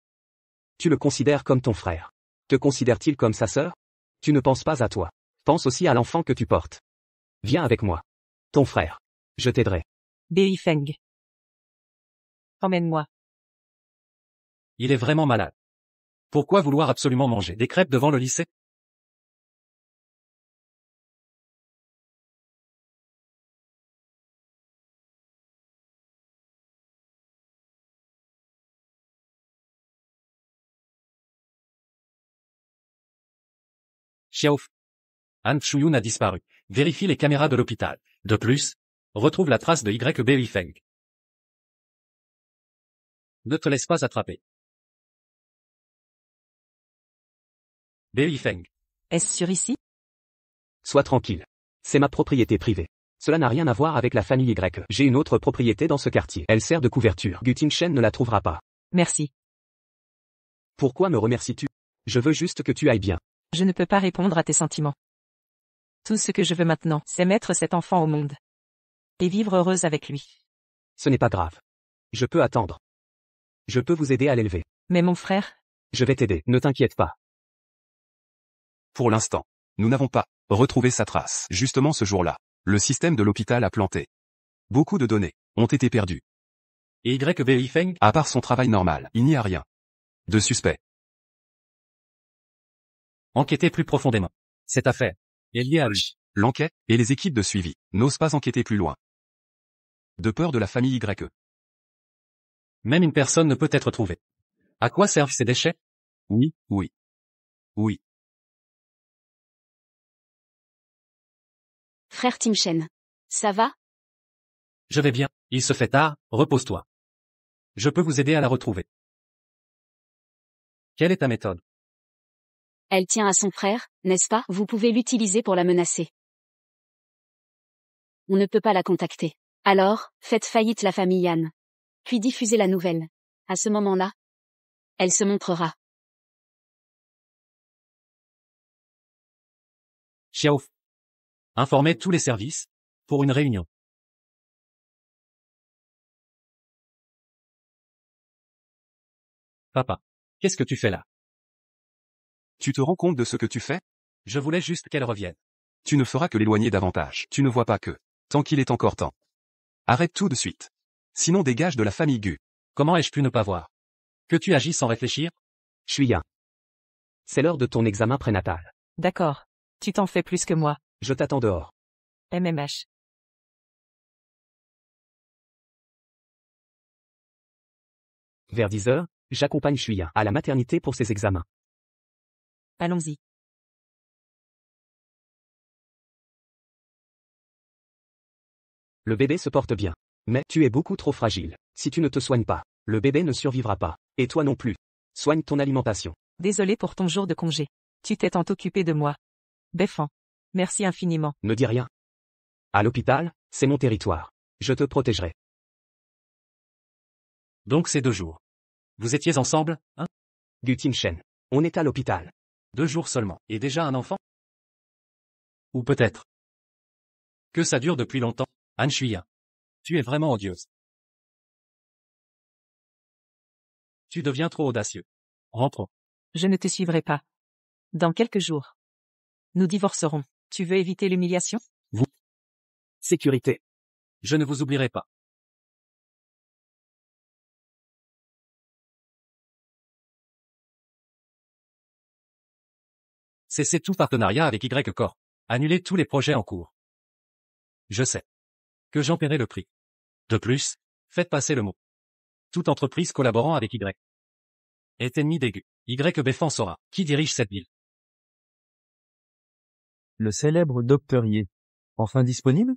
Tu le considères comme ton frère. Te considère-t-il comme sa sœur? Tu ne penses pas à toi. Pense aussi à l'enfant que tu portes. Viens avec moi. Ton frère. Je t'aiderai. Beifeng. Emmène-moi. Il est vraiment malade. Pourquoi vouloir absolument manger des crêpes devant le lycée? Xiaof. Han Chouyoun a disparu. Vérifie les caméras de l'hôpital. De plus, retrouve la trace de Beifeng. Ne te laisse pas attraper. Beifeng. Est-ce sur ici? Sois tranquille. C'est ma propriété privée. Cela n'a rien à voir avec la famille Y. J'ai une autre propriété dans ce quartier. Elle sert de couverture. Gu Tingshen ne la trouvera pas. Merci. Pourquoi me remercies-tu? Je veux juste que tu ailles bien. Je ne peux pas répondre à tes sentiments. Tout ce que je veux maintenant, c'est mettre cet enfant au monde. Et vivre heureuse avec lui. Ce n'est pas grave. Je peux attendre. Je peux vous aider à l'élever. Mais mon frère? Je vais t'aider, ne t'inquiète pas. Pour l'instant, nous n'avons pas retrouvé sa trace. Justement ce jour-là, le système de l'hôpital a planté. Beaucoup de données ont été perdues. Et Beifeng? À part son travail normal, il n'y a rien de suspect. Enquêtez plus profondément. Cette affaire est liée à lui. L'enquête et les équipes de suivi n'osent pas enquêter plus loin. De peur de la famille Y. Même une personne ne peut être trouvée. À quoi servent ces déchets? Oui, oui. Oui. Frère Tingshen. Ça va? Je vais bien, il se fait tard, repose-toi. Je peux vous aider à la retrouver. Quelle est ta méthode? Elle tient à son frère, n'est-ce pas? Vous pouvez l'utiliser pour la menacer. On ne peut pas la contacter. Alors, faites faillite la famille Yan. Puis diffusez la nouvelle. À ce moment-là, elle se montrera. Xiaof. Informez tous les services, pour une réunion. Papa, qu'est-ce que tu fais là? Tu te rends compte de ce que tu fais? Je voulais juste qu'elle revienne. Tu ne feras que l'éloigner davantage. Tu ne vois pas que, tant qu'il est encore temps. Arrête tout de suite. Sinon dégage de la famille Gu. Comment ai-je pu ne pas voir? Que tu agis sans réfléchir? Chuyan. C'est l'heure de ton examen prénatal. D'accord. Tu t'en fais plus que moi. Je t'attends dehors. MMH. Vers 10 heures, j'accompagne Chuyan à la maternité pour ses examens. Allons-y. Le bébé se porte bien. Mais tu es beaucoup trop fragile. Si tu ne te soignes pas, le bébé ne survivra pas. Et toi non plus. Soigne ton alimentation. Désolé pour ton jour de congé. Tu t'es tant occupé de moi. Beffan. Merci infiniment. Ne dis rien. À l'hôpital, c'est mon territoire. Je te protégerai. Donc c'est 2 jours. Vous étiez ensemble, hein? Gu Tianchen. On est à l'hôpital. 2 jours seulement. Et déjà un enfant? Ou peut-être que ça dure depuis longtemps. Han Shuyan. Tu es vraiment odieuse. Tu deviens trop audacieux. Rentrons. Je ne te suivrai pas. Dans quelques jours. Nous divorcerons. Tu veux éviter l'humiliation? Sécurité. Je ne vous oublierai pas. Cessez tout partenariat avec Y Corp. Annulez tous les projets en cours. Je sais que j'en paierai le prix. De plus, faites passer le mot. Toute entreprise collaborant avec Y est ennemi d'Aigu. Y Beffan saura qui dirige cette ville. Le célèbre Dr. Ye. Enfin disponible?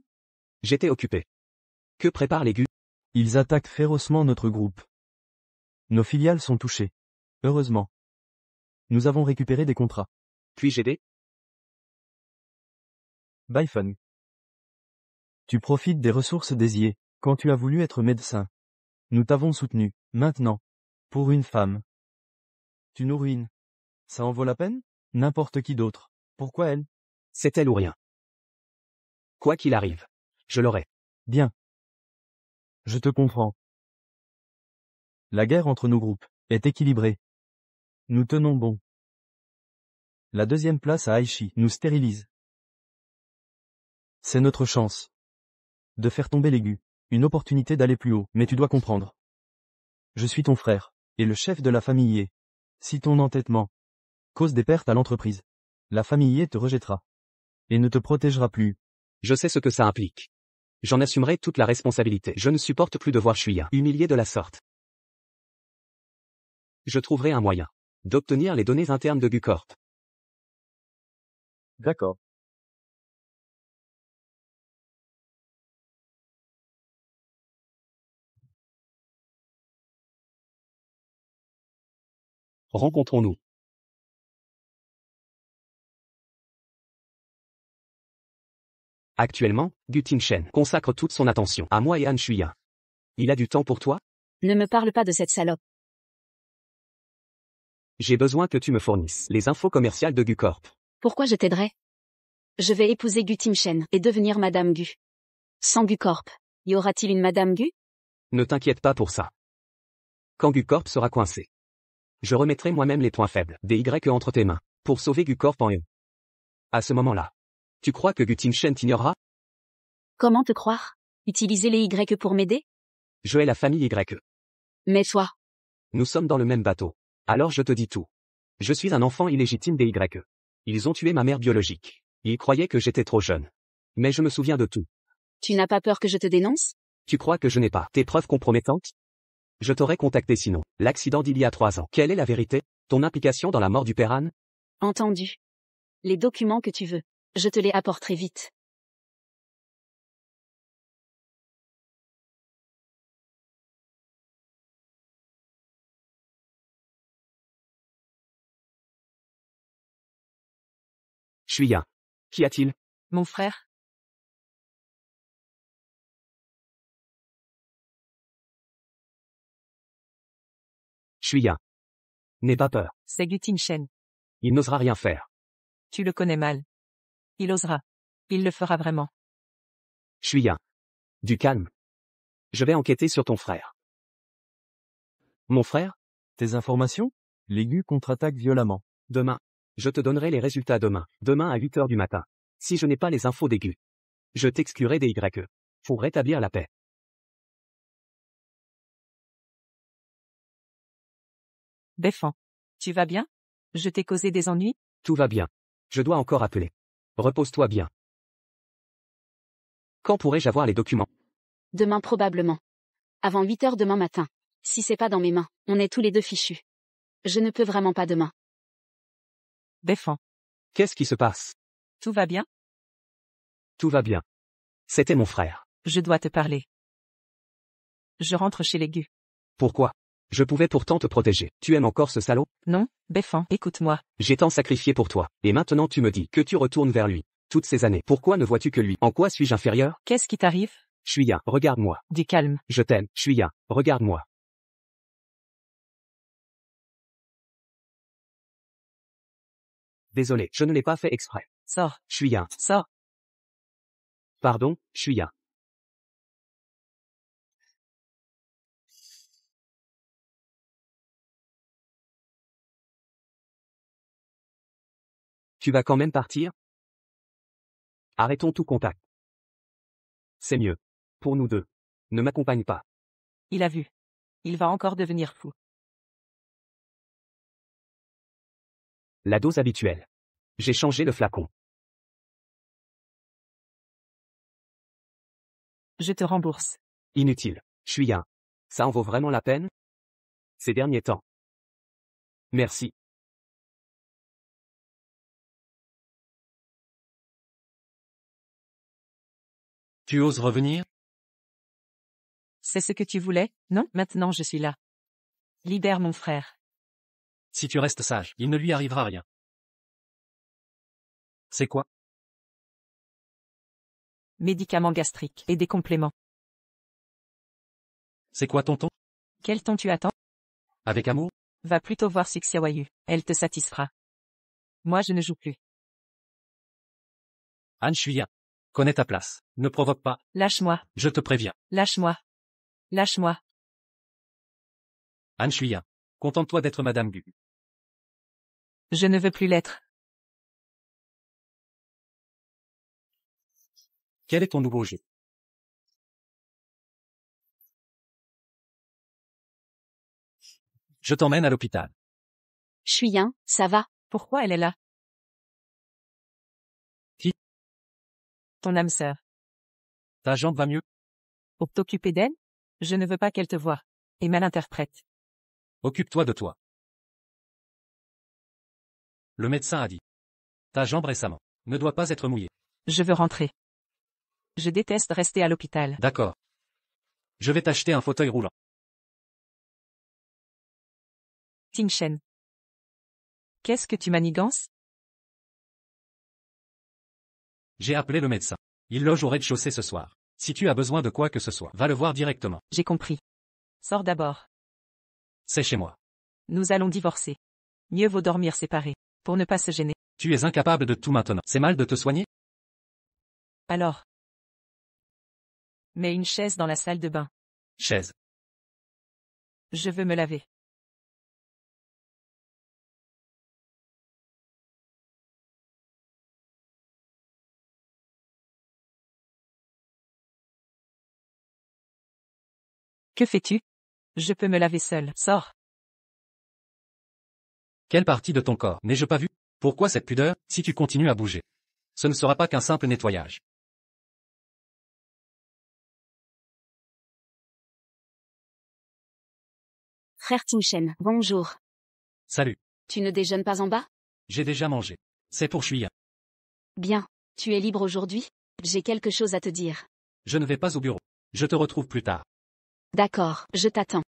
J'étais occupé. Que prépare les Gu? Ils attaquent férocement notre groupe. Nos filiales sont touchées. Heureusement. Nous avons récupéré des contrats. Puis-je aider? Baifeng. Tu profites des ressources d'Aisier, quand tu as voulu être médecin. Nous t'avons soutenu, maintenant. Pour une femme. Tu nous ruines. Ça en vaut la peine? N'importe qui d'autre. Pourquoi elle? C'est elle ou rien. Quoi qu'il arrive. Je l'aurai. Bien. Je te comprends. La guerre entre nos groupes est équilibrée. Nous tenons bon. La deuxième place à Aichi nous stérilise. C'est notre chance. De faire tomber l'aigu. Une opportunité d'aller plus haut, mais tu dois comprendre. Je suis ton frère, et le chef de la famille Ye. Si ton entêtement cause des pertes à l'entreprise, la famille Ye te rejettera. Et ne te protégera plus. Je sais ce que ça implique. J'en assumerai toute la responsabilité. Je ne supporte plus de voir Shuya humilié de la sorte. Je trouverai un moyen d'obtenir les données internes de Gucorp. D'accord. Rencontrons-nous. Actuellement, Gu Tianchen consacre toute son attention à moi et Han Shuya. Il a du temps pour toi? Ne me parle pas de cette salope. J'ai besoin que tu me fournisses les infos commerciales de Gucorp. Pourquoi je t'aiderais? Je vais épouser Gu Tianchen et devenir Madame Gu. Sans Gucorp, y aura-t-il une Madame Gu? Ne t'inquiète pas pour ça. Quand Gucorp sera coincé, je remettrai moi-même les points faibles des Y entre tes mains, pour sauver Gucorp en eux. À ce moment-là, tu crois que Gu Tianchen t'ignorera? Comment te croire? Utiliser les Y pour m'aider? Je hais la famille Y. Mais toi, Nous sommes dans le même bateau. Alors je te dis tout. Je suis un enfant illégitime des Y. Ils ont tué ma mère biologique. Ils croyaient que j'étais trop jeune. Mais je me souviens de tout. tu n'as pas peur que je te dénonce? Tu crois que je n'ai pas tes preuves compromettantes? Je t'aurais contacté sinon. L'accident d'il y a 3 ans. Quelle est la vérité? Ton implication dans la mort du père Han? Entendu. Les documents que tu veux. Je te les apporterai vite. Shuya. Qu'y a-t-il? Mon frère? Shuya. N'aie pas peur. C'est Gu Tianchen. Il n'osera rien faire. Tu le connais mal. Il osera. Il le fera vraiment. Shuya. Du calme. Je vais enquêter sur ton frère. Mon frère? Tes informations? L'aigu contre-attaque violemment. Demain. Je te donnerai les résultats demain. Demain à 8 heures du matin. Si je n'ai pas les infos d'aigu, je t'exclurai des Y. Pour rétablir la paix. Beffan. Tu vas bien? Je t'ai causé des ennuis? Tout va bien. Je dois encore appeler. Repose-toi bien. Quand pourrai-je avoir les documents? Demain probablement. Avant 8 heures demain matin. Si c'est pas dans mes mains, on est tous les deux fichus. Je ne peux vraiment pas demain. Beffan. Qu'est-ce qui se passe? Tout va bien? Tout va bien. C'était mon frère. Je dois te parler. Je rentre chez les Gu. Pourquoi? Je pouvais pourtant te protéger. Tu aimes encore ce salaud? Non, Beffan, écoute-moi. J'ai tant sacrifié pour toi, et maintenant tu me dis que tu retournes vers lui. Toutes ces années, pourquoi ne vois-tu que lui? En quoi suis-je inférieur? Qu'est-ce qui t'arrive? Shuya, regarde-moi. Du calme. Je t'aime, Shuya, regarde-moi. Désolé, je ne l'ai pas fait exprès. Sors. Shuya. Sors. Pardon, Shuya. Tu vas quand même partir? Arrêtons tout contact. C'est mieux. Pour nous deux. Ne m'accompagne pas. Il a vu. Il va encore devenir fou. La dose habituelle. J'ai changé le flacon. Je te rembourse. Inutile. Shuya. Ça en vaut vraiment la peine? Ces derniers temps. Merci. Tu oses revenir? C'est ce que tu voulais, non? Maintenant je suis là. Libère mon frère. Si tu restes sage, il ne lui arrivera rien. C'est quoi? Médicaments gastriques et des compléments. C'est quoi ton ton? Quel ton tu attends? Avec amour? Va plutôt voir Suxiawayu. Elle te satisfera. Moi je ne joue plus. Anne Shuya. Connais ta place. Ne provoque pas. Lâche-moi. Je te préviens. Lâche-moi. Lâche-moi. Anne Shuya. Contente-toi d'être Madame Gu. Je ne veux plus l'être. Quel est ton nouveau jeu? Je t'emmène à l'hôpital. Shuyan, ça va? Pourquoi elle est là? Qui? Ton âme sœur. Ta jambe va mieux? Pour t'occuper d'elle? Je ne veux pas qu'elle te voie. Et mal interprète. Occupe-toi de toi. Le médecin a dit. Ta jambe récemment ne doit pas être mouillée. Je veux rentrer. Je déteste rester à l'hôpital. D'accord. Je vais t'acheter un fauteuil roulant. Ting Shen. Qu'est-ce que tu manigances? J'ai appelé le médecin. Il loge au rez-de-chaussée ce soir. Si tu as besoin de quoi que ce soit, va le voir directement. J'ai compris. Sors d'abord. C'est chez moi. Nous allons divorcer. Mieux vaut dormir séparés, pour ne pas se gêner. Tu es incapable de tout maintenant. C'est mal de te soigner? Alors. Mets une chaise dans la salle de bain. Chaise. Je veux me laver. Que fais-tu? Je peux me laver seul. Sors. Quelle partie de ton corps n'ai-je pas vu? Pourquoi cette pudeur, si tu continues à bouger? Ce ne sera pas qu'un simple nettoyage. Frère Ting-Shen, bonjour. Salut. Tu ne déjeunes pas en bas? J'ai déjà mangé. C'est pour Shuya. Bien. Tu es libre aujourd'hui? J'ai quelque chose à te dire. Je ne vais pas au bureau. Je te retrouve plus tard. D'accord, je t'attends.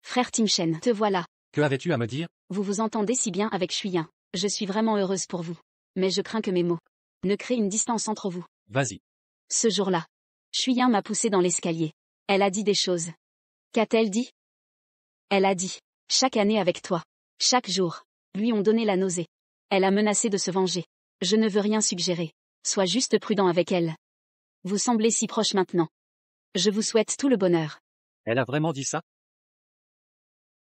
Frère Ting-Shen, te voilà. Que avais-tu à me dire? Vous vous entendez si bien avec Shuyan. Je suis vraiment heureuse pour vous. Mais je crains que mes mots ne créent une distance entre vous. Vas-y. Ce jour-là, Shuyan m'a poussé dans l'escalier. Elle a dit des choses. Qu'a-t-elle dit? Elle a dit, chaque année avec toi, chaque jour, lui ont donné la nausée. Elle a menacé de se venger. Je ne veux rien suggérer. Sois juste prudent avec elle. Vous semblez si proches maintenant. Je vous souhaite tout le bonheur. Elle a vraiment dit ça?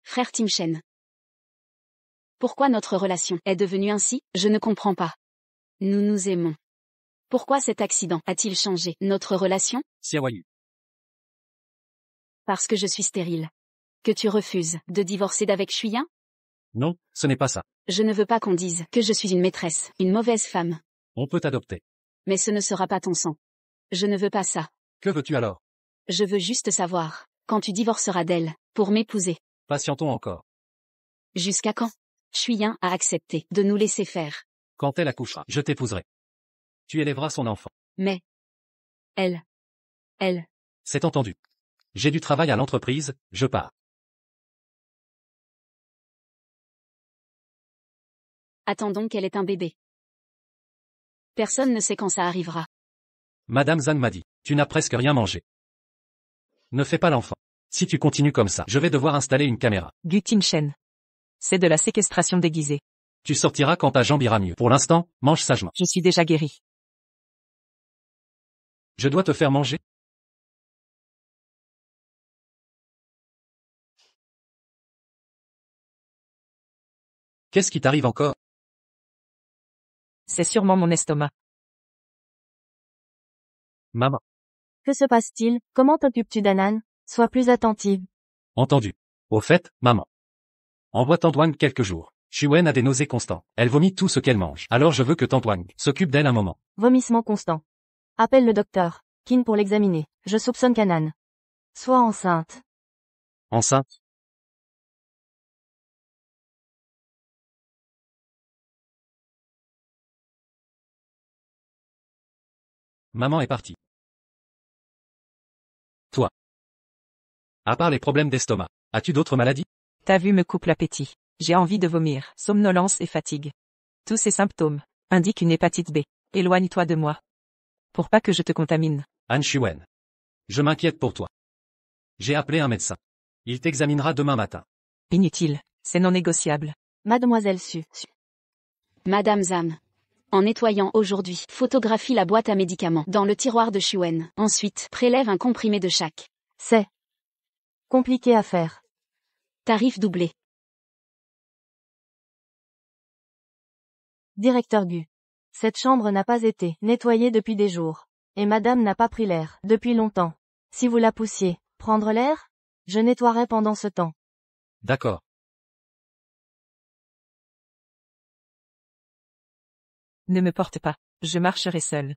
Frère Ting-Shen. Pourquoi notre relation est devenue ainsi? Je ne comprends pas. Nous nous aimons. Pourquoi cet accident a-t-il changé notre relation? Xiaoyu. Parce que je suis stérile. Que tu refuses de divorcer d'avec Shuyan? Non, ce n'est pas ça. Je ne veux pas qu'on dise que je suis une maîtresse, une mauvaise femme. On peut t'adopter. Mais ce ne sera pas ton sang. Je ne veux pas ça. Que veux-tu alors? Je veux juste savoir, quand tu divorceras d'elle, pour m'épouser. Patientons encore. Jusqu'à quand? Shuyan a accepté de nous laisser faire. Quand elle accouchera, je t'épouserai. Tu élèveras son enfant. Mais. Elle. C'est entendu. J'ai du travail à l'entreprise, je pars. Attendons qu'elle ait un bébé. Personne ne sait quand ça arrivera. Madame Zhang m'a dit, tu n'as presque rien mangé. Ne fais pas l'enfant. Si tu continues comme ça, je vais devoir installer une caméra. Gu Tingshen. C'est de la séquestration déguisée. Tu sortiras quand ta jambe ira mieux. Pour l'instant, mange sagement. Je suis déjà guéri. Je dois te faire manger? Qu'est-ce qui t'arrive encore? C'est sûrement mon estomac. Maman. Que se passe-t-il? Comment t'occupes-tu d'Anan? Sois plus attentive. Entendu. Au fait, maman. Envoie Tandwang quelques jours. Shuen a des nausées constantes. Elle vomit tout ce qu'elle mange. Alors je veux que Tandwang s'occupe d'elle un moment. Vomissement constant. Appelle le docteur Qin pour l'examiner. Je soupçonne qu'Anan soit enceinte. Enceinte? Maman est partie. Toi. À part les problèmes d'estomac, as-tu d'autres maladies? Ta vue me coupe l'appétit. J'ai envie de vomir, somnolence et fatigue. Tous ces symptômes indiquent une hépatite B. Éloigne-toi de moi. Pour pas que je te contamine. Han Shuen. Je m'inquiète pour toi. J'ai appelé un médecin. Il t'examinera demain matin. Inutile. C'est non négociable. Mademoiselle Su. Madame Zhang. En nettoyant aujourd'hui, photographie la boîte à médicaments dans le tiroir de Shuen. Ensuite, prélève un comprimé de chaque. C'est compliqué à faire. Tarif doublé. Directeur Gu. Cette chambre n'a pas été nettoyée depuis des jours. Et madame n'a pas pris l'air depuis longtemps. Si vous la poussiez prendre l'air, je nettoierai pendant ce temps. D'accord. Ne me porte pas. Je marcherai seul.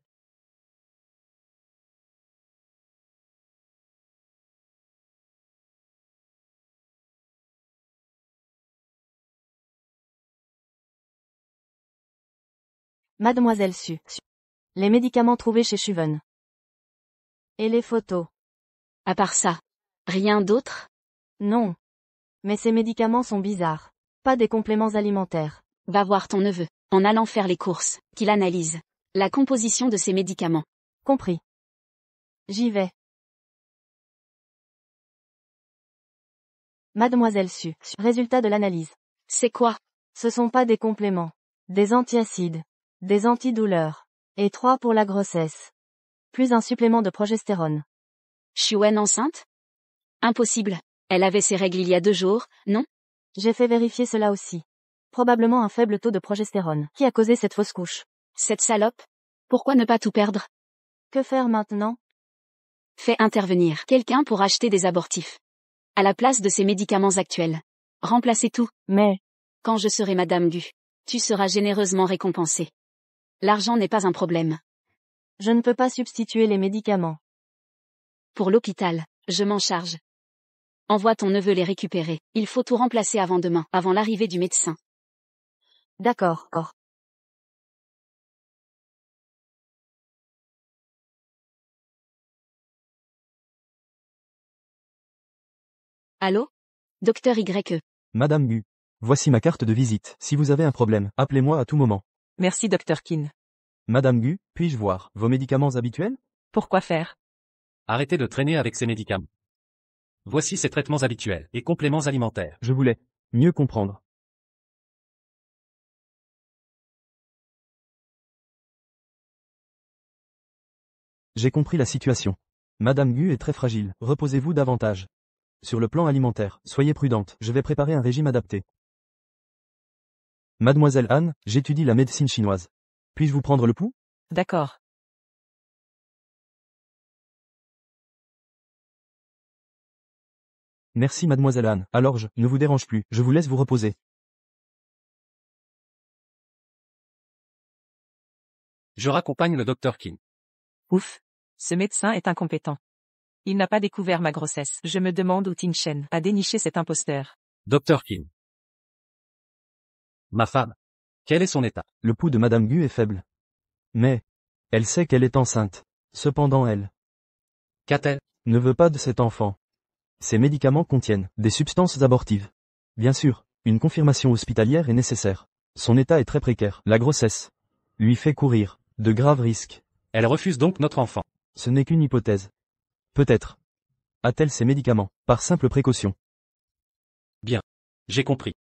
Mademoiselle Su. Les médicaments trouvés chez Shuven. Et les photos. À part ça. Rien d'autre? Non. Mais ces médicaments sont bizarres. Pas des compléments alimentaires. Va voir ton neveu, en allant faire les courses, qu'il analyse la composition de ces médicaments. Compris. J'y vais. Mademoiselle Su. Résultat de l'analyse. C'est quoi? Ce sont pas des compléments. Des antiacides. Des antidouleurs. Et 3 pour la grossesse. Plus un supplément de progestérone. Shuen enceinte? Impossible. Elle avait ses règles il y a 2 jours, non? J'ai fait vérifier cela aussi. Probablement un faible taux de progestérone qui a causé cette fausse couche. Cette salope? Pourquoi ne pas tout perdre? Que faire maintenant? Fais intervenir quelqu'un pour acheter des abortifs. À la place de ces médicaments actuels. Remplacez tout. Mais, Quand je serai Madame Gu, tu seras généreusement récompensée. L'argent n'est pas un problème. je ne peux pas substituer les médicaments. Pour l'hôpital, je m'en charge. Envoie ton neveu les récupérer. Il faut tout remplacer avant demain, avant l'arrivée du médecin. D'accord. Allô? Docteur YE. Madame Gu. Voici ma carte de visite. Si vous avez un problème, appelez-moi à tout moment. Merci Dr Qin. Madame Gu, puis-je voir vos médicaments habituels? Pourquoi faire? Arrêtez de traîner avec ces médicaments. Voici ses traitements habituels et compléments alimentaires. Je voulais mieux comprendre. J'ai compris la situation. Madame Gu est très fragile. Reposez-vous davantage. Sur le plan alimentaire, soyez prudente. Je vais préparer un régime adapté. Mademoiselle Anne, j'étudie la médecine chinoise. Puis-je vous prendre le pouls? D'accord. Merci mademoiselle Anne. Alors je ne vous dérange plus. Je vous laisse vous reposer. Je raccompagne le docteur Qin. Ouf. Ce médecin est incompétent. Il n'a pas découvert ma grossesse. Je me demande où Tingshen a déniché cet imposteur. Docteur Qin. Ma femme. Quel est son état? Le pouls de madame Gu est faible. Mais Elle sait qu'elle est enceinte. Cependant elle Qu'a-t-elle? ne veut pas de cet enfant. Ces médicaments contiennent des substances abortives. Bien sûr, une confirmation hospitalière est nécessaire. Son état est très précaire. La grossesse lui fait courir de graves risques. Elle refuse donc notre enfant. Ce n'est qu'une hypothèse. Peut-être a-t-elle ces médicaments, par simple précaution. Bien. J'ai compris.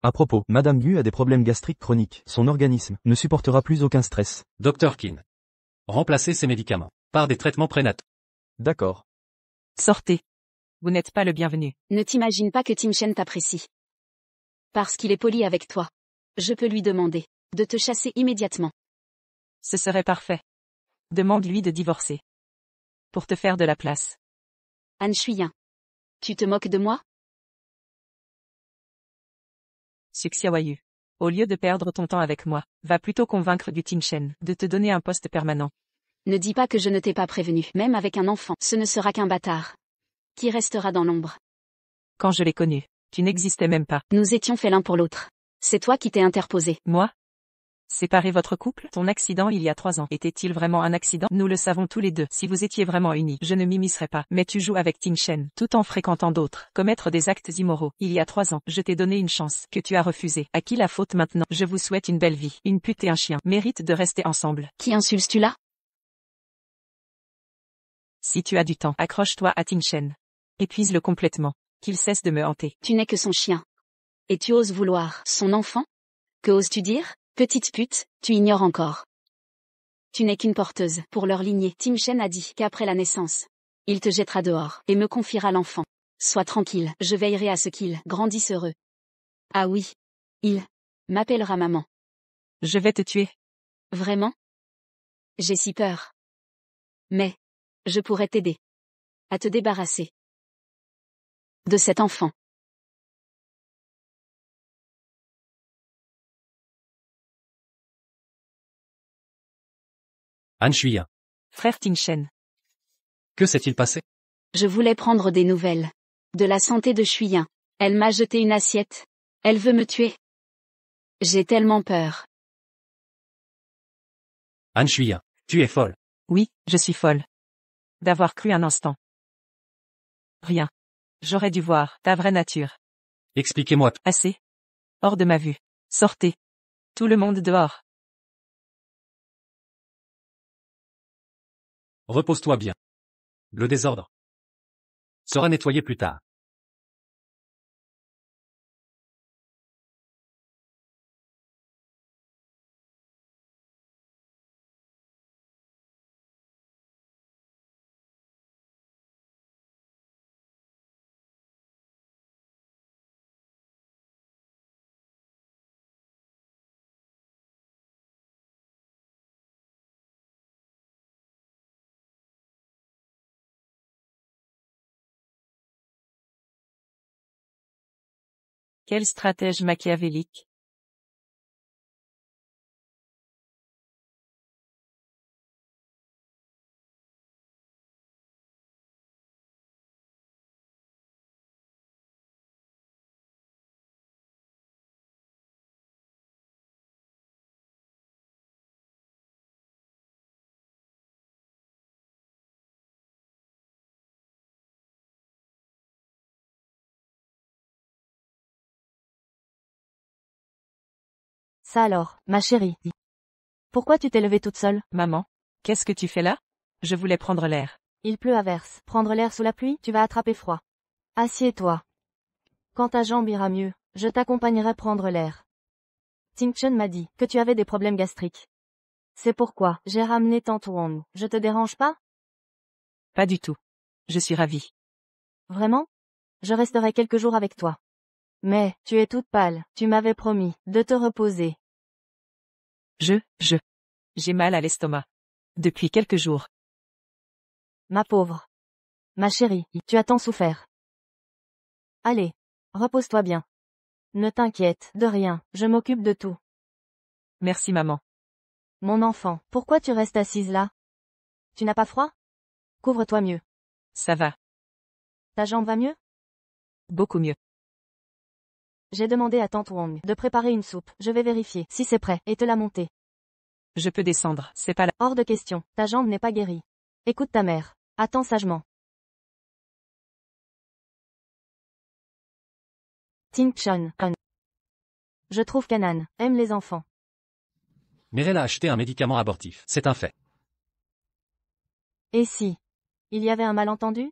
À propos, Madame Gu a des problèmes gastriques chroniques. Son organisme ne supportera plus aucun stress. Dr Kin. Remplacez ces médicaments par des traitements prénataux. D'accord. Sortez. Vous n'êtes pas le bienvenu. Ne t'imagine pas que Tim Shen t'apprécie. Parce qu'il est poli avec toi. Je peux lui demander de te chasser immédiatement. Ce serait parfait. Demande-lui de divorcer. Pour te faire de la place. Han Shuyan. Tu te moques de moi? Suxiawayu. Au lieu de perdre ton temps avec moi, va plutôt convaincre du Tingshen de te donner un poste permanent. Ne dis pas que je ne t'ai pas prévenu. Même avec un enfant, ce ne sera qu'un bâtard. Qui restera dans l'ombre. Quand je l'ai connu, tu n'existais même pas. Nous étions faits l'un pour l'autre. C'est toi qui t'es interposé. Moi? Séparer votre couple? Ton accident il y a 3 ans. Était-il vraiment un accident? Nous le savons tous les deux. Si vous étiez vraiment unis, je ne m'immiscerais pas. Mais tu joues avec Tingshen, tout en fréquentant d'autres. Commettre des actes immoraux. Il y a 3 ans, je t'ai donné une chance, que tu as refusée. À qui la faute maintenant? Je vous souhaite une belle vie. Une pute et un chien méritent de rester ensemble. Qui insultes-tu là? Si tu as du temps, accroche-toi à Tingshen. Épuise-le complètement. Qu'il cesse de me hanter. Tu n'es que son chien. Et tu oses vouloir son enfant? Que oses-tu dire? Petite pute, tu ignores encore. Tu n'es qu'une porteuse pour leur lignée. Tim Shen a dit qu'après la naissance, il te jettera dehors et me confiera l'enfant. Sois tranquille, je veillerai à ce qu'il grandisse heureux. Ah oui. Il m'appellera maman. Je vais te tuer. Vraiment? J'ai si peur. Mais je pourrais t'aider à te débarrasser de cet enfant. Han Shuyan. Frère Tingshen. Que s'est-il passé? Je voulais prendre des nouvelles de la santé de Shuyan. Elle m'a jeté une assiette. Elle veut me tuer. J'ai tellement peur. Han Shuyan. Tu es folle. Oui, je suis folle. D'avoir cru un instant. Rien. J'aurais dû voir ta vraie nature. Expliquez-moi tout. Assez. Hors de ma vue. Sortez. Tout le monde dehors. Repose-toi bien. Le désordre sera nettoyé plus tard. Quel stratège machiavélique. Ça alors, ma chérie. Pourquoi tu t'es levée toute seule? Maman, qu'est-ce que tu fais là? Je voulais prendre l'air. Il pleut à verse. Prendre l'air sous la pluie, tu vas attraper froid. Assieds-toi. Quand ta jambe ira mieux, je t'accompagnerai prendre l'air. Tingshen m'a dit que tu avais des problèmes gastriques. C'est pourquoi j'ai ramené Tante Wang. Je te dérange pas? Pas du tout. Je suis ravie. Vraiment? Je resterai quelques jours avec toi. Mais, tu es toute pâle, tu m'avais promis de te reposer. J'ai mal à l'estomac. Depuis quelques jours. Ma pauvre. Ma chérie, tu as tant souffert. Allez, repose-toi bien. Ne t'inquiète de rien, je m'occupe de tout. Merci maman. Mon enfant, pourquoi tu restes assise là? Tu n'as pas froid? Couvre-toi mieux. Ça va. Ta jambe va mieux? Beaucoup mieux. J'ai demandé à Tante Wang de préparer une soupe. Je vais vérifier si c'est prêt et te la monter. Je peux descendre, c'est pas la... Hors de question, ta jambe n'est pas guérie. Écoute ta mère. Attends sagement. Ting Chun. Je trouve qu'Anan aime les enfants. Meryl a acheté un médicament abortif. C'est un fait. Et si il y avait un malentendu?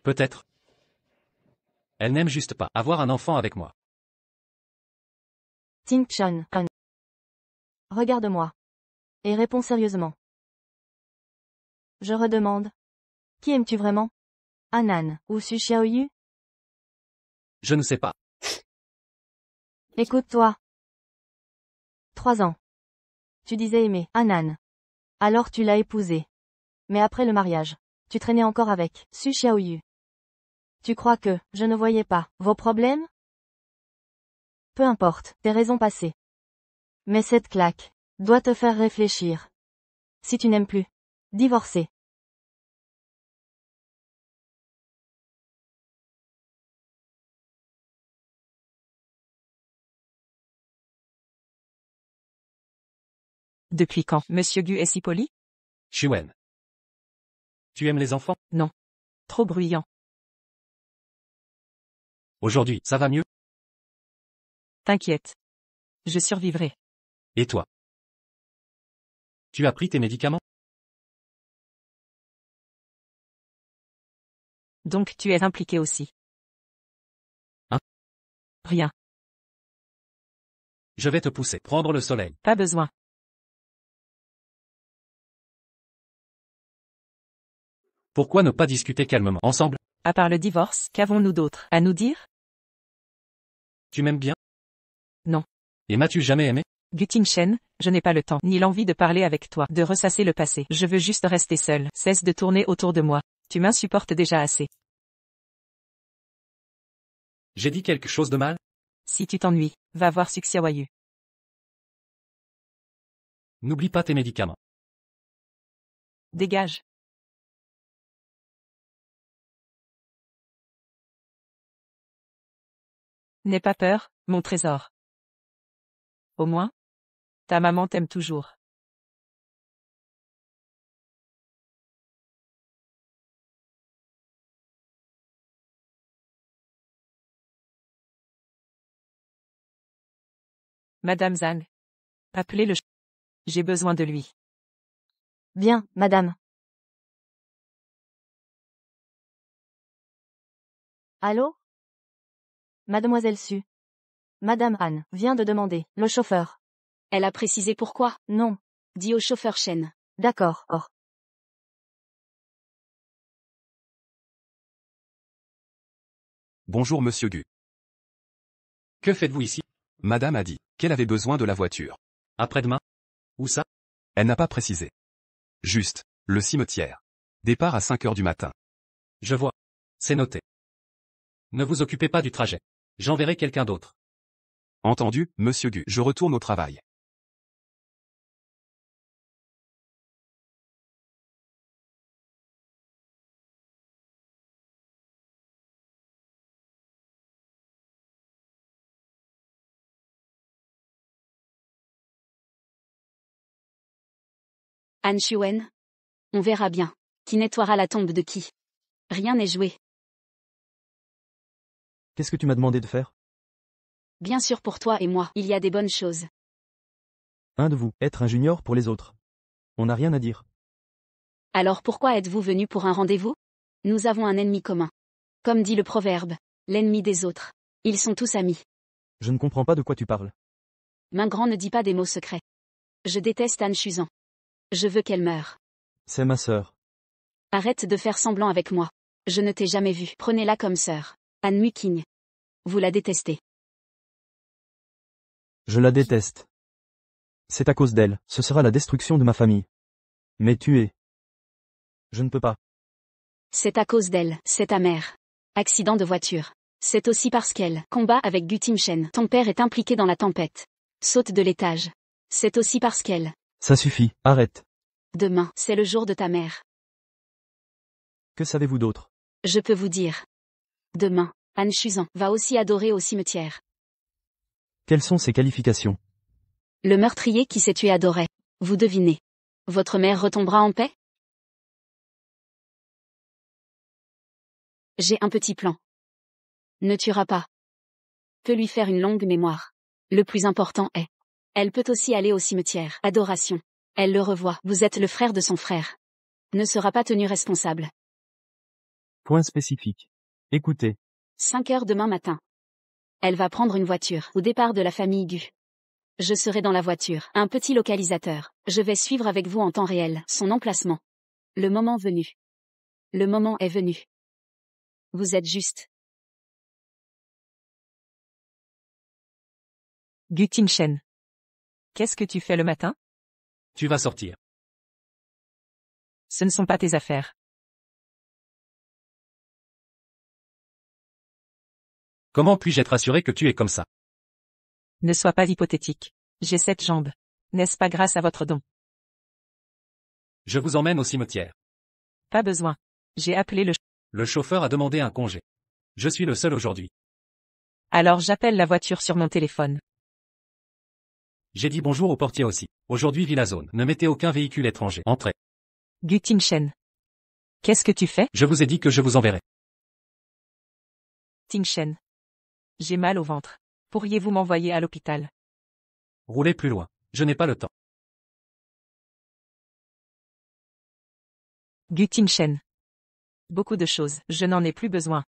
Peut-être. Elle n'aime juste pas avoir un enfant avec moi. Ting Chun. Regarde-moi. Et réponds sérieusement. Je redemande. Qui aimes-tu vraiment? Anan ou Su Xiaoyu? Je ne sais pas. Écoute-toi. 3 ans. Tu disais aimer Anan. Alors tu l'as épousé. Mais après le mariage, tu traînais encore avec Su Xiaoyu. Tu crois que je ne voyais pas vos problèmes? Peu importe tes raisons passées. Mais cette claque doit te faire réfléchir. Si tu n'aimes plus, divorcer. Depuis quand, Monsieur Gu est si poli? Chuen. Tu aimes les enfants? Non. Trop bruyant. Aujourd'hui, ça va mieux? T'inquiète. Je survivrai. Et toi? Tu as pris tes médicaments? Donc tu es impliqué aussi. Hein? Rien. Je vais te pousser. Prendre le soleil. Pas besoin. Pourquoi ne pas discuter calmement ensemble? À part le divorce, qu'avons-nous d'autre à nous dire? Tu m'aimes bien? Non. Et m'as-tu jamais aimé? Gu Tingshen, je n'ai pas le temps, ni l'envie de parler avec toi, de ressasser le passé. Je veux juste rester seul. Cesse de tourner autour de moi. Tu m'insupportes déjà assez. J'ai dit quelque chose de mal? Si tu t'ennuies, va voir Suxiawayu. N'oublie pas tes médicaments. Dégage. N'aie pas peur, mon trésor. Au moins, ta maman t'aime toujours. Madame Zhang. Appelez le... J'ai besoin de lui. Bien, madame. Allô? Mademoiselle Su. Madame Anne vient de demander le chauffeur. Elle a précisé pourquoi? Non. Dis au chauffeur Shen. D'accord. Oh. Bonjour monsieur Gu. Que faites-vous ici? Madame a dit qu'elle avait besoin de la voiture. Après-demain? Où ça? Elle n'a pas précisé. Juste, le cimetière. Départ à 5 heures du matin. Je vois. C'est noté. Ne vous occupez pas du trajet. J'enverrai quelqu'un d'autre. Entendu, monsieur Gu. Je retourne au travail. An Shuen. On verra bien. Qui nettoiera la tombe de qui? Rien n'est joué. Qu'est-ce que tu m'as demandé de faire? Bien sûr pour toi et moi, il y a des bonnes choses. Un de vous, être un junior pour les autres. On n'a rien à dire. Alors pourquoi êtes-vous venu pour un rendez-vous? Nous avons un ennemi commun. Comme dit le proverbe, l'ennemi des autres. Ils sont tous amis. Je ne comprends pas de quoi tu parles. Main grand ne dit pas des mots secrets. Je déteste Anne Chuzan. Je veux qu'elle meure. C'est ma sœur. Arrête de faire semblant avec moi. Je ne t'ai jamais vue. Prenez-la comme sœur. Anne Muking. Vous la détestez. Je la déteste. C'est à cause d'elle, ce sera la destruction de ma famille. Mais tu es. Je ne peux pas. C'est à cause d'elle, c'est ta mère. Accident de voiture. C'est aussi parce qu'elle combat avec Gu Tingshen. Ton père est impliqué dans la tempête. Saute de l'étage. C'est aussi parce qu'elle. Ça suffit, arrête. Demain, c'est le jour de ta mère. Que savez-vous d'autre? Je peux vous dire. Demain, Anne Chuzan va aussi adorer au cimetière. Quelles sont ses qualifications? Le meurtrier qui s'est tué adorait. Vous devinez. Votre mère retombera en paix? J'ai un petit plan. Ne tuera pas. Peut lui faire une longue mémoire. Le plus important est. Elle peut aussi aller au cimetière. Adoration. Elle le revoit. Vous êtes le frère de son frère. Ne sera pas tenu responsable. Point spécifique. Écoutez. 5 heures demain matin. Elle va prendre une voiture. Au départ de la famille Gu. Je serai dans la voiture. Un petit localisateur. Je vais suivre avec vous en temps réel son emplacement. Le moment venu. Le moment est venu. Vous êtes juste. Gu Tingshen. Qu'est-ce que tu fais le matin? Tu vas sortir. Ce ne sont pas tes affaires. Comment puis-je être assuré que tu es comme ça? Ne sois pas hypothétique. J'ai 7 jambes. N'est-ce pas grâce à votre don? Je vous emmène au cimetière. Pas besoin. J'ai appelé le... Le chauffeur a demandé un congé. Je suis le seul aujourd'hui. Alors j'appelle la voiture sur mon téléphone. J'ai dit bonjour au portier aussi. Aujourd'hui vit la zone. Ne mettez aucun véhicule étranger. Entrez. Gu Tingshen. Qu'est-ce que tu fais? Je vous ai dit que je vous enverrai. Tingshen. J'ai mal au ventre. Pourriez-vous m'envoyer à l'hôpital? Roulez plus loin. Je n'ai pas le temps. Gu Tingshen. Beaucoup de choses. Je n'en ai plus besoin.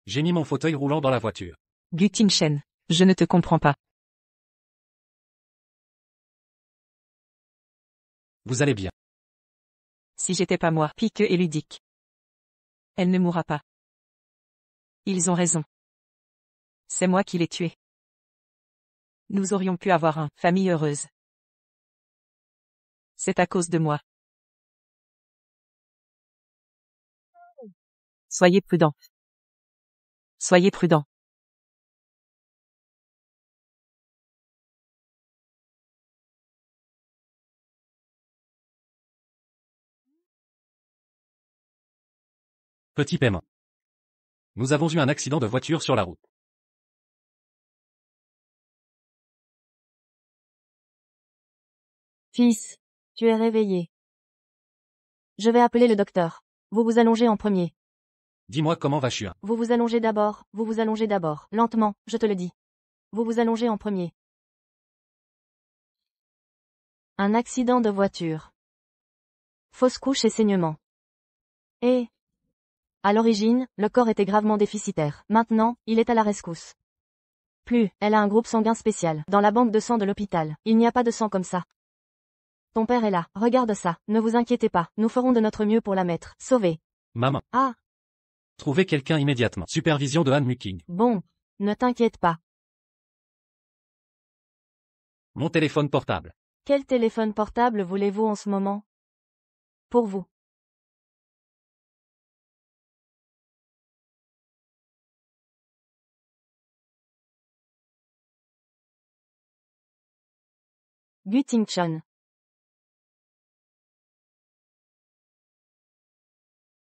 J'ai mis mon fauteuil roulant dans la voiture. Gu Tingshen. Je ne te comprends pas. Vous allez bien. Si j'étais pas moi, piqueux et ludique. Elle ne mourra pas. Ils ont raison. C'est moi qui l'ai tuée. Nous aurions pu avoir une famille heureuse. C'est à cause de moi. Soyez prudent. Soyez prudent. Petit paiement. Nous avons eu un accident de voiture sur la route. Fils, tu es réveillé. Je vais appeler le docteur. Vous vous allongez en premier. Dis-moi comment va Chua. Vous vous allongez d'abord, vous vous allongez d'abord. Lentement, je te le dis. Vous vous allongez en premier. Un accident de voiture. Fausse couche et saignement. Et... À l'origine, le corps était gravement déficitaire. Maintenant, il est à la rescousse. Plus, elle a un groupe sanguin spécial. Dans la banque de sang de l'hôpital, il n'y a pas de sang comme ça. Ton père est là. Regarde ça. Ne vous inquiétez pas. Nous ferons de notre mieux pour la mettre. Sauver. Maman. Ah, Trouvez quelqu'un immédiatement. Supervision de Han Muking. bon. Ne t'inquiète pas. Mon téléphone portable. Quel téléphone portable voulez-vous en ce moment? Pour vous. Gu Tingshen.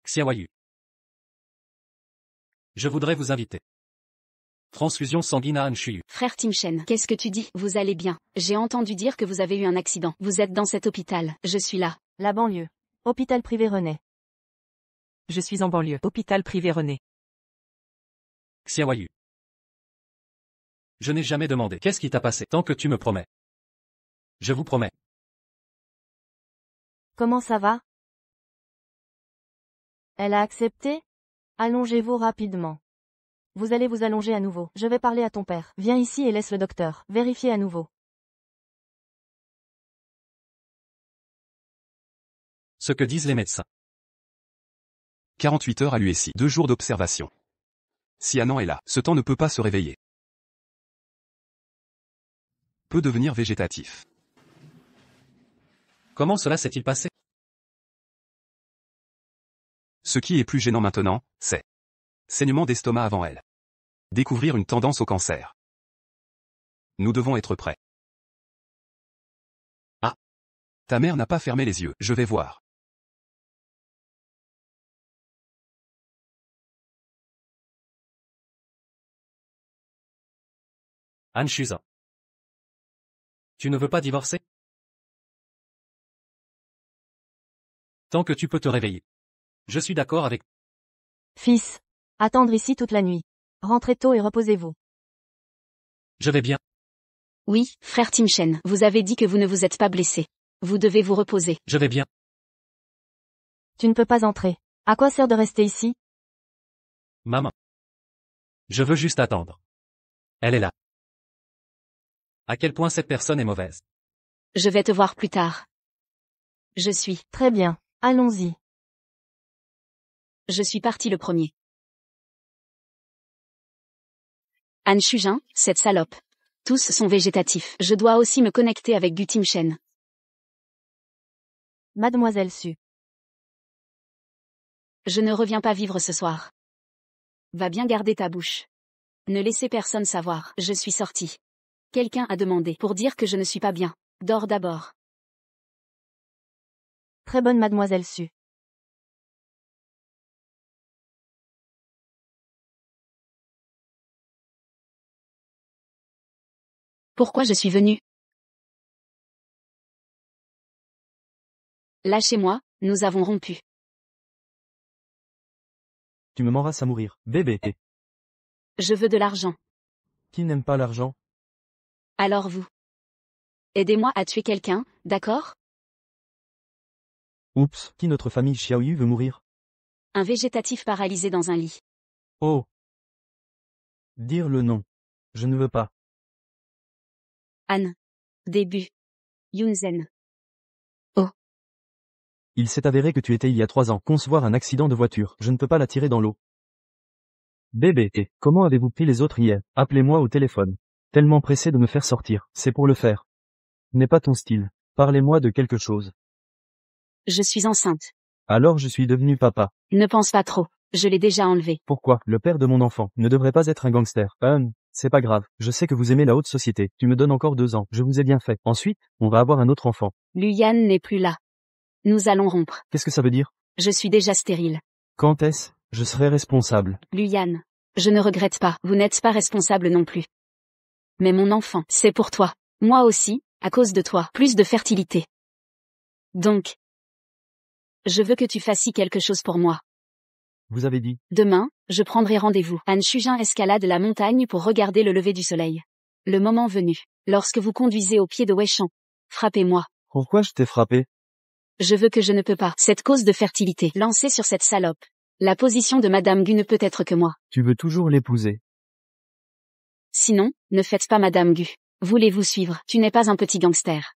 Xiaoyu. Je voudrais vous inviter. Transfusion sanguine à Han Shuyu. Frère Tingshen, qu'est-ce que tu dis? Vous allez bien. J'ai entendu dire que vous avez eu un accident. Vous êtes dans cet hôpital. Je suis là. La banlieue. Hôpital privé René. Je suis en banlieue. Hôpital privé René. Xiaoyu. Je n'ai jamais demandé. Qu'est-ce qui t'a passé? Tant que tu me promets. Je vous promets. Comment ça va? Elle a accepté? Allongez-vous rapidement. Vous allez vous allonger à nouveau. Je vais parler à ton père. Viens ici et laisse le docteur vérifier à nouveau. Ce que disent les médecins. 48 heures à l'USI. 2 jours d'observation. Si Anand est là, ce temps ne peut pas se réveiller. Peut devenir végétatif. Comment cela s'est-il passé? Ce qui est plus gênant maintenant, c'est saignement d'estomac avant elle. Découvrir une tendance au cancer. Nous devons être prêts. Ah. Ta mère n'a pas fermé les yeux, je vais voir. Han Shuzan. Tu ne veux pas divorcer? Tant que tu peux te réveiller. Je suis d'accord avec... Fils. Attendre ici toute la nuit. Rentrez tôt et reposez-vous. Je vais bien. Oui, frère Tim Shen, vous avez dit que vous ne vous êtes pas blessé. Vous devez vous reposer. Je vais bien. Tu ne peux pas entrer. À quoi sert de rester ici? Maman. Je veux juste attendre. Elle est là. À quel point cette personne est mauvaise. Je vais te voir plus tard. Je suis. Très bien. Allons-y. Je suis parti le premier. Han Shujin, cette salope. Tous sont végétatifs. Je dois aussi me connecter avec Gu Tim Shen. Mademoiselle Su. Je ne reviens pas vivre ce soir. Va bien garder ta bouche. Ne laissez personne savoir. Je suis sorti. Quelqu'un a demandé pour dire que je ne suis pas bien. Dors d'abord. Très bonne Mademoiselle Su. Pourquoi je suis venu? Lâchez-moi, nous avons rompu. Tu me m'enrasses à mourir. Bébé. Je veux de l'argent. Qui n'aime pas l'argent? Alors vous. Aidez-moi à tuer quelqu'un, d'accord? Oups, qui notre famille Xiaoyu veut mourir? Un végétatif paralysé dans un lit. Oh. Dire le nom. Je ne veux pas. Anne. Début. Yunzen. Il s'est avéré que tu étais il y a 3 ans. Concevoir un accident de voiture. Je ne peux pas la tirer dans l'eau. Bébé. Comment avez-vous pris les autres hier? Appelez-moi au téléphone. Tellement pressé de me faire sortir. C'est pour le faire. N'est pas ton style. Parlez-moi de quelque chose. Je suis enceinte. Alors je suis devenu papa. Ne pense pas trop. Je l'ai déjà enlevé. Pourquoi? Le père de mon enfant ne devrait pas être un gangster. C'est pas grave. Je sais que vous aimez la haute société. Tu me donnes encore 2 ans. Je vous ai bien fait. Ensuite, on va avoir un autre enfant. Luyan n'est plus là. Nous allons rompre. Qu'est-ce que ça veut dire? Je suis déjà stérile. Quand est-ce? Je serai responsable. Luyan. Je ne regrette pas. Vous n'êtes pas responsable non plus. Mais mon enfant, c'est pour toi. Moi aussi, à cause de toi. Plus de fertilité. Donc. Je veux que tu fasses quelque chose pour moi. Vous avez dit. Demain, je prendrai rendez-vous. Han Shujin escalade la montagne pour regarder le lever du soleil. Le moment venu. Lorsque vous conduisez au pied de Weishan. Frappez-moi. Pourquoi je t'ai frappé? Je veux que je ne peux pas. Cette cause de fertilité. Lancée sur cette salope. La position de Madame Gu ne peut être que moi. Tu veux toujours l'épouser. Sinon, ne faites pas Madame Gu. Voulez-vous suivre? Tu n'es pas un petit gangster.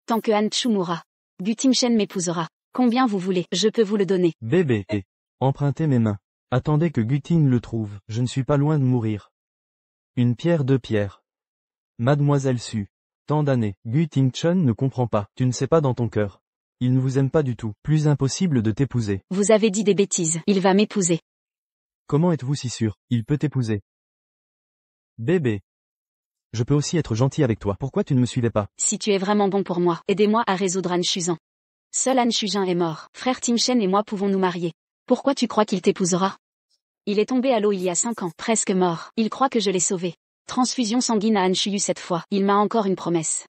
Tant que Han Chu mourra. Gu Tim Shen m'épousera. Combien vous voulez? Je peux vous le donner. Bébé. Empruntez mes mains. Attendez que Guting le trouve. Je ne suis pas loin de mourir. Une pierre, 2 pierres. Mademoiselle Su. Tant d'années. Guting Chun ne comprend pas. Tu ne sais pas dans ton cœur. Il ne vous aime pas du tout. Plus impossible de t'épouser. Vous avez dit des bêtises. Il va m'épouser. Comment êtes-vous si sûr? Il peut t'épouser. Bébé. Je peux aussi être gentil avec toi. Pourquoi tu ne me suivais pas? Si tu es vraiment bon pour moi, aidez-moi à résoudre Han Shuzan. Seul Han Shujin est mort. Frère Tim Shen et moi pouvons nous marier. Pourquoi tu crois qu'il t'épousera? Il est tombé à l'eau il y a 5 ans. Presque mort. Il croit que je l'ai sauvé. Transfusion sanguine à Han Chuyu cette fois. Il m'a encore une promesse.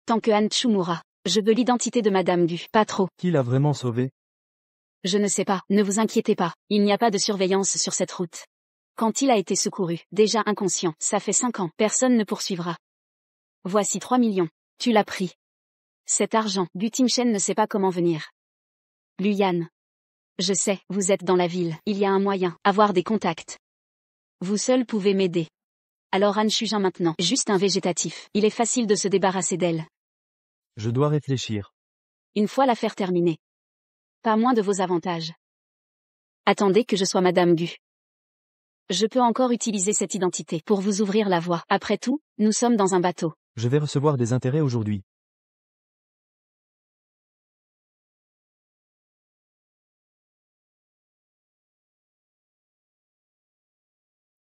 Tant que Han Chu mourra. Je veux l'identité de Madame Gu. Pas trop. Qui l'a vraiment sauvé? Je ne sais pas. Ne vous inquiétez pas. Il n'y a pas de surveillance sur cette route. Quand il a été secouru, déjà inconscient, ça fait 5 ans. Personne ne poursuivra. Voici 3 millions. Tu l'as pris. Cet argent, Gu Tim Shen ne sait pas comment venir. Luyan. Je sais, vous êtes dans la ville. Il y a un moyen. Avoir des contacts. Vous seul pouvez m'aider. Alors Han Shujin maintenant. Juste un végétatif. Il est facile de se débarrasser d'elle. Je dois réfléchir. Une fois l'affaire terminée. Pas moins de vos avantages. Attendez que je sois Madame Gu. Je peux encore utiliser cette identité pour vous ouvrir la voie. Après tout, nous sommes dans un bateau. Je vais recevoir des intérêts aujourd'hui.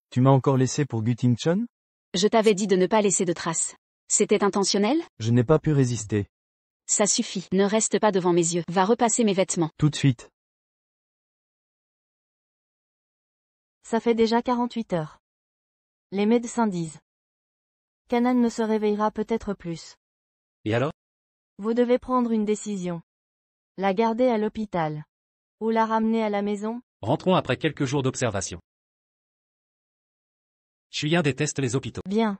Tu m'as encore laissé pour Guting Chun? Je t'avais dit de ne pas laisser de traces. C'était intentionnel? Je n'ai pas pu résister. Ça suffit. Ne reste pas devant mes yeux. Va repasser mes vêtements. Tout de suite. Ça fait déjà 48 heures. Les médecins disent qu'Anan ne se réveillera peut-être plus. Et alors? Vous devez prendre une décision. La garder à l'hôpital. Ou la ramener à la maison? Rentrons après quelques jours d'observation. Chuyen déteste les hôpitaux. Bien.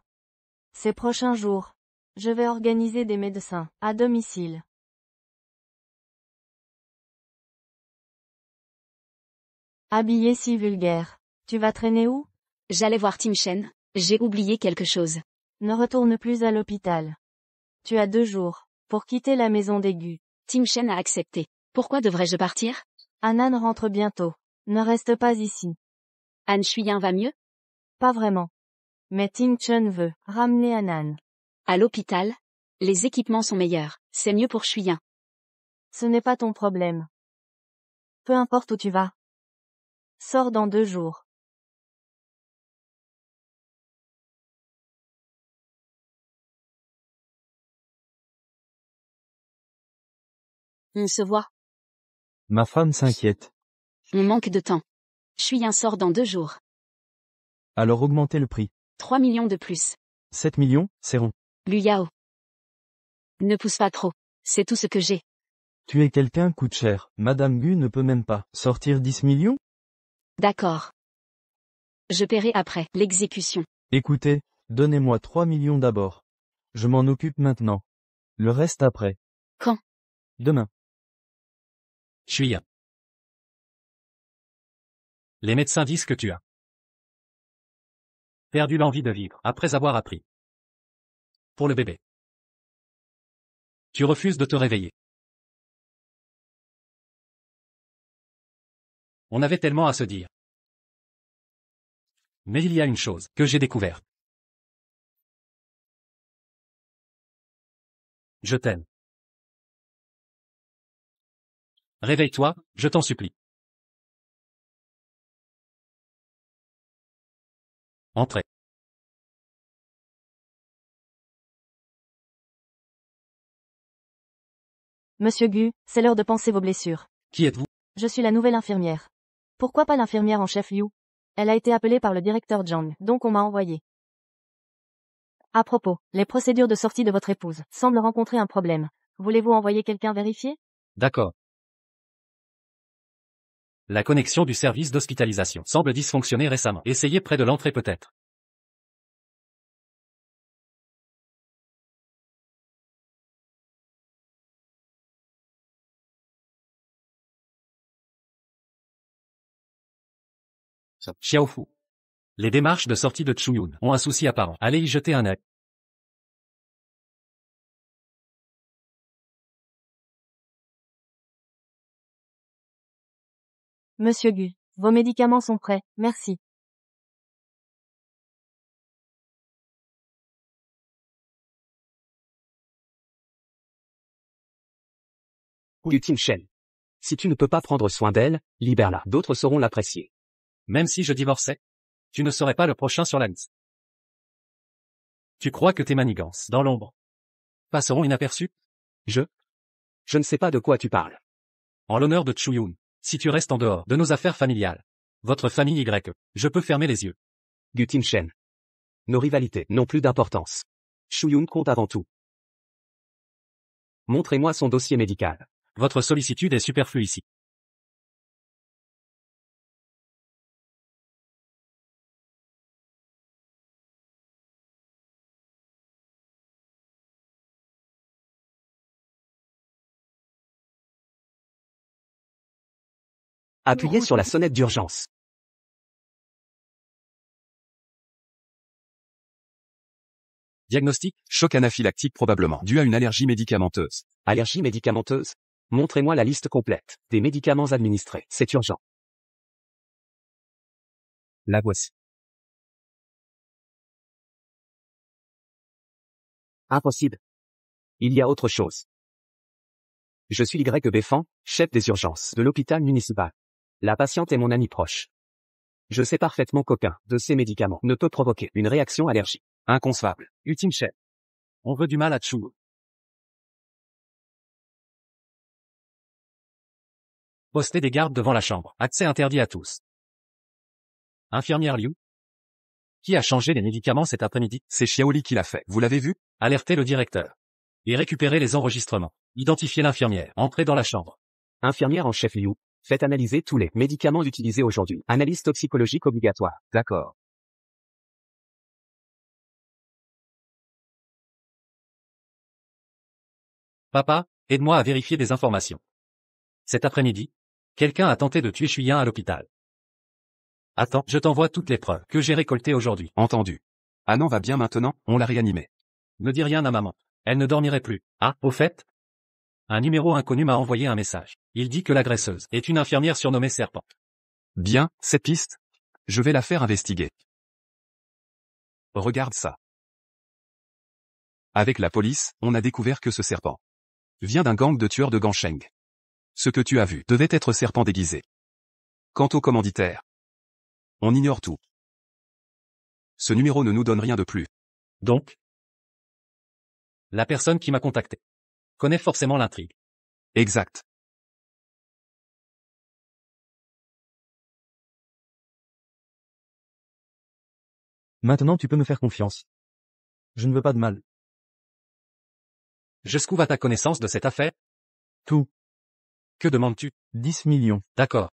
Ces prochains jours, je vais organiser des médecins, à domicile. Habillé si vulgaire. Tu vas traîner où? J'allais voir Tim Shen, j'ai oublié quelque chose. Ne retourne plus à l'hôpital. Tu as 2 jours, pour quitter la maison d'Aigu. Tim Shen a accepté. Pourquoi devrais-je partir? Anan rentre bientôt. Ne reste pas ici. Han Shuyan va mieux? Pas vraiment. Mais Ting Chun veut ramener Anan. À l'hôpital? Les équipements sont meilleurs, c'est mieux pour Shuyan. Ce n'est pas ton problème. Peu importe où tu vas. Sors dans 2 jours. On se voit. Ma femme s'inquiète. On manque de temps. Shuyan sort dans 2 jours. Alors augmentez le prix. 3 millions de plus. 7 millions, c'est rond. Lu Yao. Ne pousse pas trop. C'est tout ce que j'ai. Tu es quelqu'un coûte cher. Madame Gu ne peut même pas sortir 10 millions? D'accord. Je paierai après l'exécution. Écoutez, donnez-moi 3 millions d'abord. Je m'en occupe maintenant. Le reste après. Quand? Demain. Chuyen. Les médecins disent que tu as perdu l'envie de vivre après avoir appris. Pour le bébé. Tu refuses de te réveiller. On avait tellement à se dire. Mais il y a une chose que j'ai découverte. Je t'aime. Réveille-toi, je t'en supplie. Entrez. Monsieur Gu, c'est l'heure de panser vos blessures. Qui êtes-vous? Je suis la nouvelle infirmière. Pourquoi pas l'infirmière en chef Yu? Elle a été appelée par le directeur Zhang, donc on m'a envoyé. À propos, les procédures de sortie de votre épouse semblent rencontrer un problème. Voulez-vous envoyer quelqu'un vérifier? D'accord. La connexion du service d'hospitalisation semble dysfonctionner récemment. Essayez près de l'entrée peut-être. Xiaofu. Les démarches de sortie de Chuyun ont un souci apparent. Allez y jeter un œil. Monsieur Gu, vos médicaments sont prêts, merci. Gu Tim Shen. Si tu ne peux pas prendre soin d'elle, libère-la. D'autres sauront l'apprécier. Même si je divorçais, tu ne serais pas le prochain sur la liste. Tu crois que tes manigances, dans l'ombre, passeront inaperçues? Je ne sais pas de quoi tu parles. En l'honneur de Chuyun, si tu restes en dehors de nos affaires familiales, votre famille Y, je peux fermer les yeux. Gu Tim Shen. Nos rivalités n'ont plus d'importance. Chuyun compte avant tout. Montrez-moi son dossier médical. Votre sollicitude est superflue ici. Appuyez sur la sonnette d'urgence. Diagnostic, choc anaphylactique probablement dû à une allergie médicamenteuse. Allergie médicamenteuse. Montrez-moi la liste complète des médicaments administrés. C'est urgent. La voici. Impossible. Il y a autre chose. Je suis Y Béfan, chef des urgences de l'hôpital municipal. La patiente est mon amie proche. Je sais parfaitement qu'aucun de ces médicaments ne peut provoquer une réaction allergique. Inconcevable. Ultime chef. On veut du mal à Chu. Postez des gardes devant la chambre. Accès interdit à tous. Infirmière Liu? Qui a changé les médicaments cet après-midi? C'est Xiaoli qui l'a fait. Vous l'avez vu? Alertez le directeur. Et récupérez les enregistrements. Identifiez l'infirmière. Entrez dans la chambre. Infirmière en chef Liu. Faites analyser tous les médicaments utilisés aujourd'hui. Analyse toxicologique obligatoire. D'accord. Papa, aide-moi à vérifier des informations. Cet après-midi, quelqu'un a tenté de tuer Shuyan à l'hôpital. Attends, je t'envoie toutes les preuves que j'ai récoltées aujourd'hui. Entendu. Annan va bien maintenant, on l'a réanimé. Ne dis rien à maman. Elle ne dormirait plus. Ah, au fait, un numéro inconnu m'a envoyé un message. Il dit que l'agresseuse est une infirmière surnommée Serpent. Bien, cette piste? Je vais la faire investiguer. Regarde ça. Avec la police, on a découvert que ce serpent vient d'un gang de tueurs de Gansheng. Ce que tu as vu devait être serpent déguisé. Quant au commanditaire, on ignore tout. Ce numéro ne nous donne rien de plus. Donc, la personne qui m'a contacté connaît forcément l'intrigue. Exact. Maintenant tu peux me faire confiance. Je ne veux pas de mal. Jusqu'où va ta connaissance de cette affaire? Tout. Que demandes-tu? 10 millions. D'accord.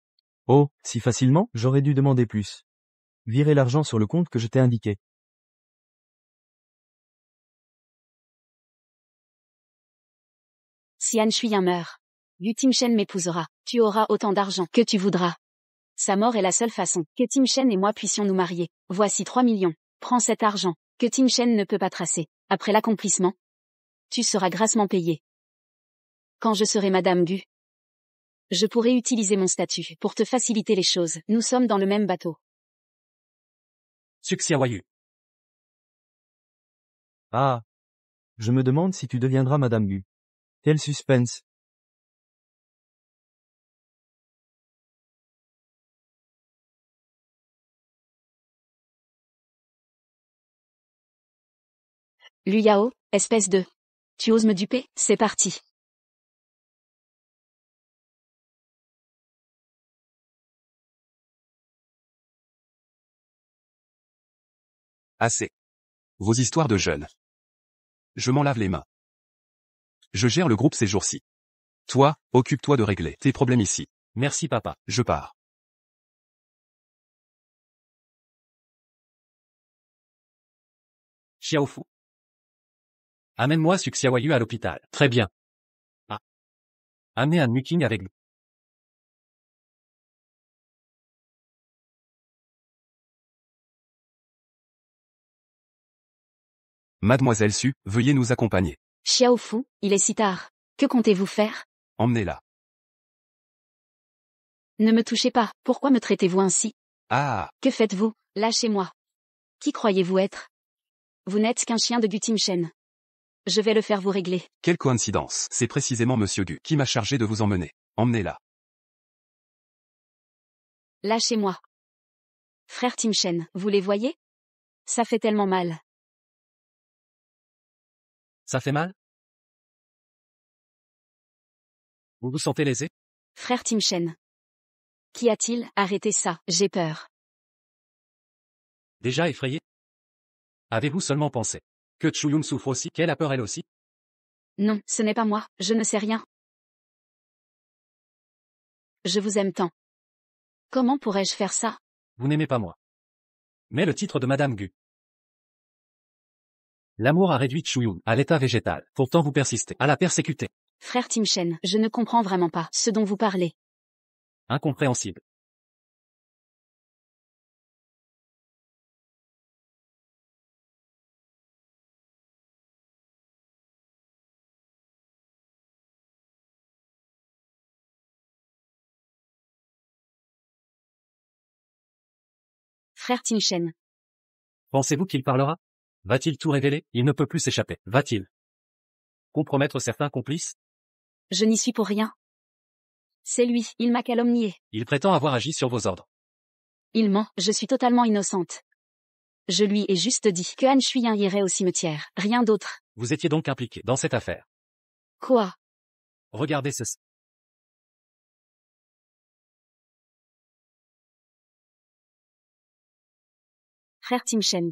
Oh, si facilement, j'aurais dû demander plus. Virez l'argent sur le compte que je t'ai indiqué. Si Han Shuyan meurt, Gu Timshen m'épousera. Tu auras autant d'argent que tu voudras. Sa mort est la seule façon que Timshen et moi puissions nous marier. Voici 3 millions. Prends cet argent, que Timshen ne peut pas tracer. Après l'accomplissement, tu seras grassement payé. Quand je serai Madame Gu, je pourrai utiliser mon statut pour te faciliter les choses. Nous sommes dans le même bateau. Suxia Wayu. Ah. Je me demande si tu deviendras Madame Gu. Quel suspense. Lu Yao, espèce de... Tu oses me duper? C'est parti. Assez. Vos histoires de jeunes. Je m'en lave les mains. Je gère le groupe ces jours-ci. Toi, occupe-toi de régler tes problèmes ici. Merci papa. Je pars. Xiaofu. Amène-moi Suxia Wayu à l'hôpital. Très bien. Ah. Amenez un Muking avec nous. Mademoiselle Su, veuillez nous accompagner. Xiaofu, il est si tard. Que comptez-vous faire? Emmenez-la. Ne me touchez pas. Pourquoi me traitez-vous ainsi? Ah. Que faites-vous? Lâchez-moi. Qui croyez-vous être? Vous n'êtes qu'un chien de Gu Timshen. Je vais le faire vous régler. Quelle coïncidence. C'est précisément Monsieur Gu qui m'a chargé de vous emmener. Emmenez-la. Lâchez-moi. Frère Timshen, vous les voyez? Ça fait tellement mal. Ça fait mal? Vous vous sentez lésé? Frère Timshen. Qu'y a-t-il? Arrêtez ça, j'ai peur. Déjà effrayé? Avez-vous seulement pensé que Chuyun souffre aussi, qu'elle a peur elle aussi? Non, ce n'est pas moi, je ne sais rien. Je vous aime tant. Comment pourrais-je faire ça? Vous n'aimez pas moi. Mais le titre de Madame Gu. L'amour a réduit Chuyun à l'état végétal. Pourtant vous persistez à la persécuter. Frère Timshen, je ne comprends vraiment pas ce dont vous parlez. Incompréhensible. Frère Timshen. Pensez-vous qu'il parlera? Va-t-il tout révéler? Il ne peut plus s'échapper. Va-t-il compromettre certains complices? Je n'y suis pour rien. C'est lui, il m'a calomnié. Il prétend avoir agi sur vos ordres. Il ment, je suis totalement innocente. Je lui ai juste dit que Han Shuyan irait au cimetière, rien d'autre. Vous étiez donc impliqué dans cette affaire. Quoi? Regardez ceci. Frère Tim Shen.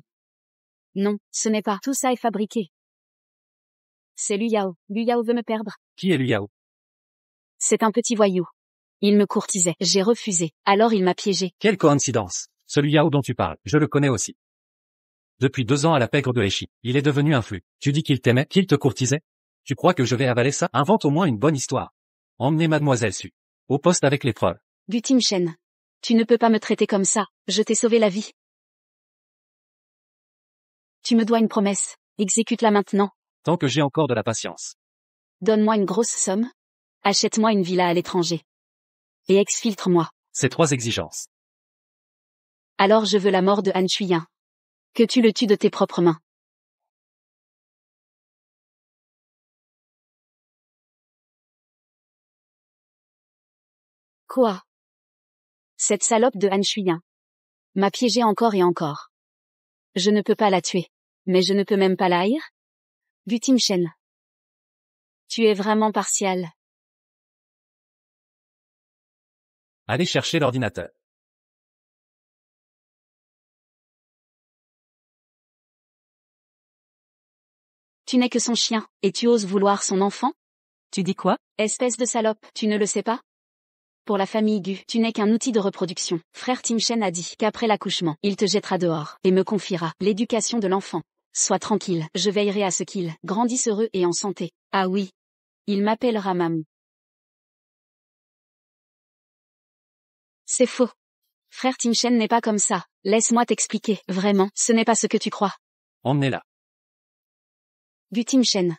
Non, ce n'est pas. Tout ça est fabriqué. C'est Lu Yao. Lu Yao veut me perdre. Qui est Liu Yao? C'est un petit voyou. Il me courtisait. J'ai refusé. Alors il m'a piégé. Quelle coïncidence. Ce Liu Yao dont tu parles, je le connais aussi. Depuis 2 ans à la pègre de Heshi, il est devenu un flux. Tu dis qu'il t'aimait, qu'il te courtisait? Tu crois que je vais avaler ça? Invente au moins une bonne histoire. Emmenez mademoiselle Su. Au poste avec les preuves. Du Tim Shen. Tu ne peux pas me traiter comme ça. Je t'ai sauvé la vie. Tu me dois une promesse. Exécute-la maintenant. Tant que j'ai encore de la patience. Donne-moi une grosse somme. Achète-moi une villa à l'étranger. Et exfiltre-moi. Ces 3 exigences. Alors je veux la mort de Han Shuyan. Que tu le tues de tes propres mains. Quoi? Cette salope de Han Shuyan m'a piégé encore et encore. Je ne peux pas la tuer. Mais je ne peux même pas la haïr? Du Tim Shen. Tu es vraiment partial. Allez chercher l'ordinateur. Tu n'es que son chien, et tu oses vouloir son enfant? Tu dis quoi? Espèce de salope, tu ne le sais pas? Pour la famille Gu, tu n'es qu'un outil de reproduction. Frère Tim Shen a dit qu'après l'accouchement, il te jettera dehors, et me confiera l'éducation de l'enfant. Sois tranquille, je veillerai à ce qu'il grandisse heureux et en santé. Ah oui. Il m'appellera mamie. C'est faux. Frère Tim Shen n'est pas comme ça. Laisse-moi t'expliquer. Vraiment, ce n'est pas ce que tu crois. Emmenez-la. Du Tim Shen.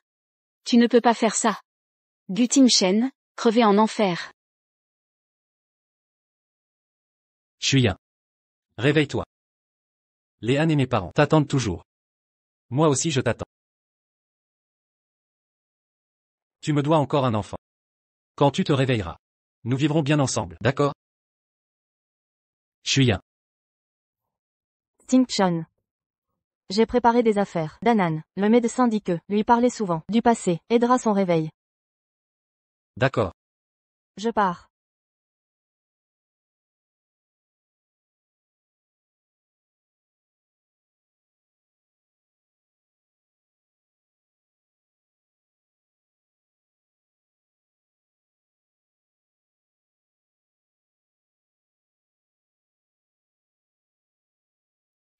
Tu ne peux pas faire ça. Du Tim Shen, crever en enfer. Shuyan. Réveille-toi. Léane et mes parents t'attendent toujours. Moi aussi je t'attends. Tu me dois encore un enfant. Quand tu te réveilleras, nous vivrons bien ensemble, d'accord? Shuyan. Ting Chun. J'ai préparé des affaires. Danan, le médecin dit que, lui parler souvent, du passé, aidera son réveil. D'accord. Je pars.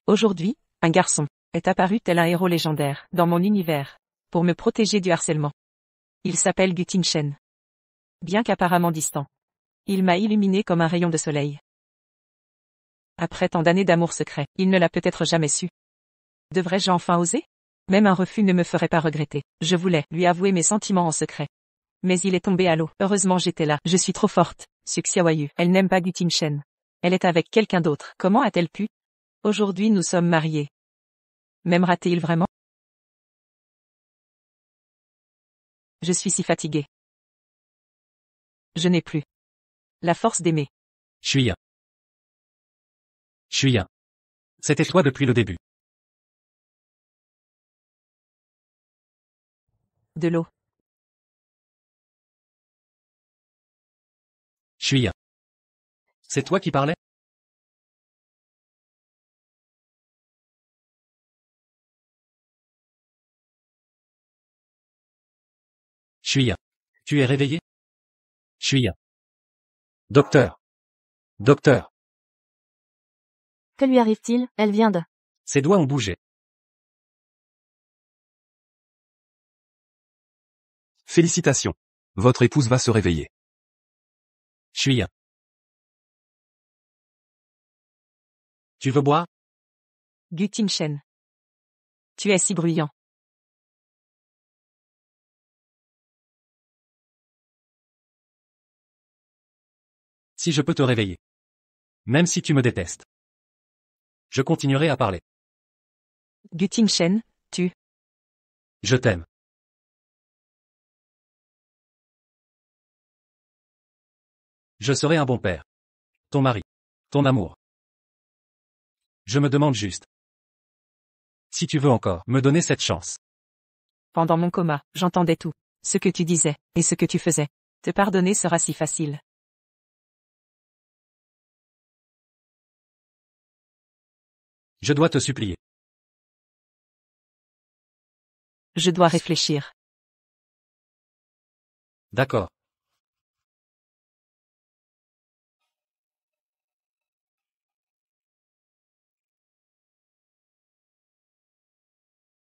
Aujourd'hui, un garçon est apparu tel un héros légendaire dans mon univers, pour me protéger du harcèlement. Il s'appelle Gu Tin Shen. Bien qu'apparemment distant, il m'a illuminé comme un rayon de soleil. Après tant d'années d'amour secret, il ne l'a peut-être jamais su. Devrais-je enfin oser? Même un refus ne me ferait pas regretter. Je voulais lui avouer mes sentiments en secret. Mais il est tombé à l'eau. Heureusement j'étais là. Je suis trop forte. Suxia Wayu. Elle n'aime pas Gu Tin Shen. Elle est avec quelqu'un d'autre. Comment a-t-elle pu? Aujourd'hui nous sommes mariés. M'aimera-t-il vraiment? Je suis si fatiguée. Je n'ai plus la force d'aimer. Shuyan. Shuyan. C'était toi depuis le début. De l'eau. Shuyan. C'est toi qui parlais? Shuyan. Tu es réveillé? Shuyan. Docteur. Docteur. Que lui arrive-t-il? Elle vient de... Ses doigts ont bougé. Félicitations. Votre épouse va se réveiller. Shuyan. Tu veux boire? Gu Tin Shen. Tu es si bruyant. Si je peux te réveiller. Même si tu me détestes. Je continuerai à parler. Gu Tin Shen, tu... Je t'aime. Je serai un bon père. Ton mari. Ton amour. Je me demande juste. Si tu veux encore me donner cette chance. Pendant mon coma, j'entendais tout. Ce que tu disais, et ce que tu faisais. Te pardonner sera si facile. Je dois te supplier. Je dois réfléchir. D'accord.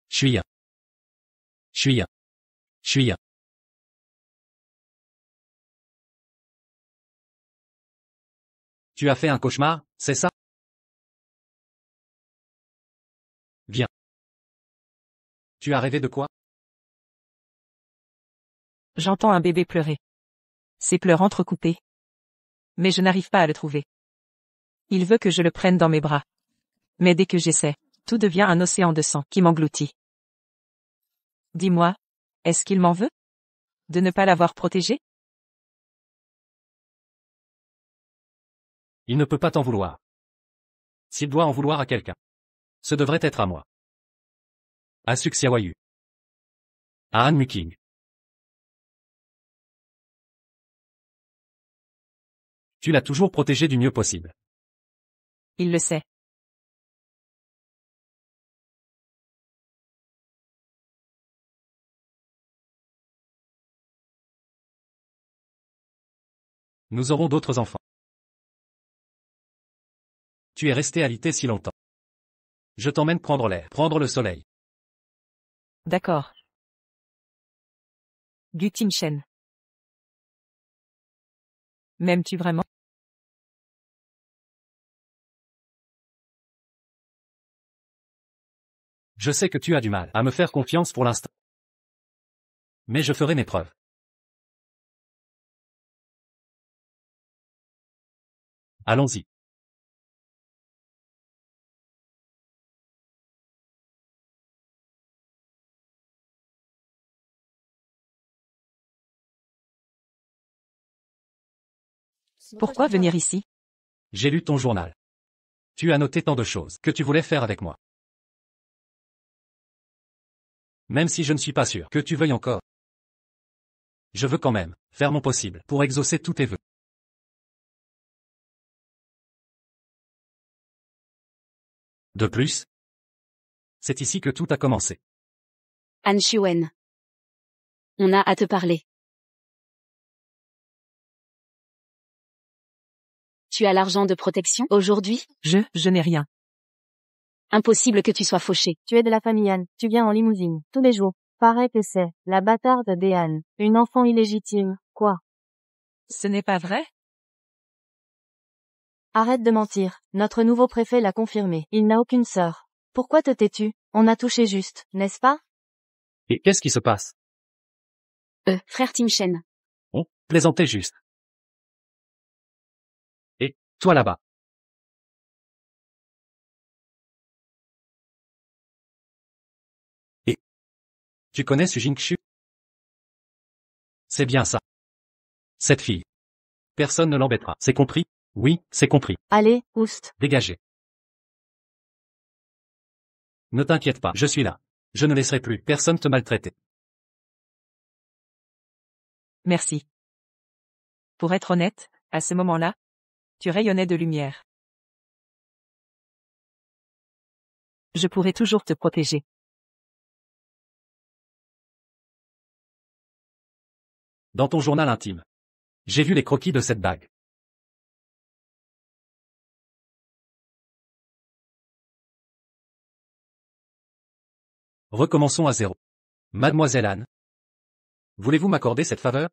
Chuya. Chuya. Chuya. Tu as fait un cauchemar, c'est ça? Viens. Tu as rêvé de quoi? J'entends un bébé pleurer. Ses pleurs entrecoupés. Mais je n'arrive pas à le trouver. Il veut que je le prenne dans mes bras. Mais dès que j'essaie, tout devient un océan de sang qui m'engloutit. Dis-moi, est-ce qu'il m'en veut? De ne pas l'avoir protégé? Il ne peut pas t'en vouloir. S'il doit en vouloir à quelqu'un, ce devrait être à moi. À Suxiawayu. À Han Muking. Tu l'as toujours protégé du mieux possible. Il le sait. Nous aurons d'autres enfants. Tu es resté alité si longtemps. Je t'emmène prendre l'air, prendre le soleil. D'accord. Gu Tingshen. M'aimes-tu vraiment? Je sais que tu as du mal à me faire confiance pour l'instant. Mais je ferai mes preuves. Allons-y. Pourquoi venir ici? J'ai lu ton journal. Tu as noté tant de choses que tu voulais faire avec moi. Même si je ne suis pas sûr que tu veuilles encore. Je veux quand même faire mon possible pour exaucer tous tes vœux. De plus, c'est ici que tout a commencé. Han Shuen. On a à te parler. Tu as l'argent de protection aujourd'hui? Je n'ai rien. Impossible que tu sois fauché. Tu es de la famille Han, tu viens en limousine, tous les jours. Paraît que c'est, la bâtarde des Han, une enfant illégitime, quoi. Ce n'est pas vrai? Arrête de mentir, notre nouveau préfet l'a confirmé, il n'a aucune sœur. Pourquoi te tais-tu? On a touché juste, n'est-ce pas? Et qu'est-ce qui se passe? Frère Tingshen. On plaisantait juste. Et, toi là-bas. Et, tu connais Su Jingxu? C'est bien ça. Cette fille. Personne ne l'embêtera. C'est compris? Oui, c'est compris. Allez, oust. Dégagez. Ne t'inquiète pas, je suis là. Je ne laisserai plus personne te maltraiter. Merci. Pour être honnête, à ce moment-là, tu rayonnais de lumière. Je pourrais toujours te protéger. Dans ton journal intime. J'ai vu les croquis de cette bague. Recommençons à zéro. Mademoiselle Anne. Voulez-vous m'accorder cette faveur?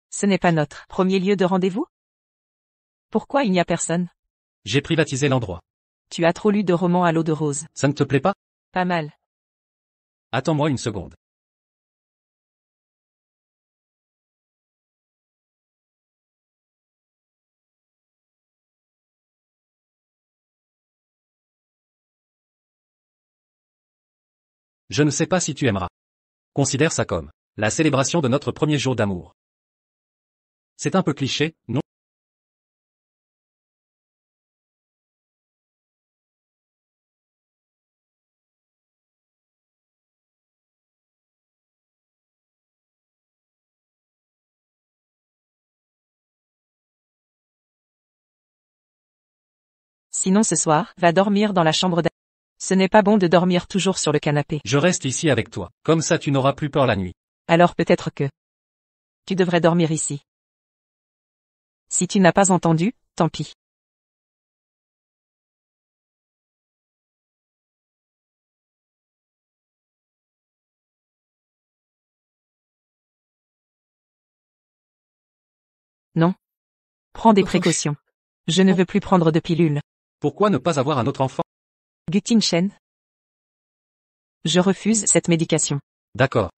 Ce n'est pas notre premier lieu de rendez-vous? Pourquoi il n'y a personne? J'ai privatisé l'endroit. Tu as trop lu de romans à l'eau de rose. Ça ne te plaît pas? Pas mal. Attends-moi une seconde. Je ne sais pas si tu aimeras. Considère ça comme La célébration de notre premier jour d'amour. C'est un peu cliché, non? Sinon ce soir, va dormir dans la chambre d'à... Ce n'est pas bon de dormir toujours sur le canapé. Je reste ici avec toi. Comme ça tu n'auras plus peur la nuit. Alors peut-être que... Tu devrais dormir ici. Si tu n'as pas entendu, tant pis. Non. Prends des précautions. Je ne veux plus prendre de pilules. Pourquoi ne pas avoir un autre enfant? Gutin Shen. Je refuse cette médication. D'accord.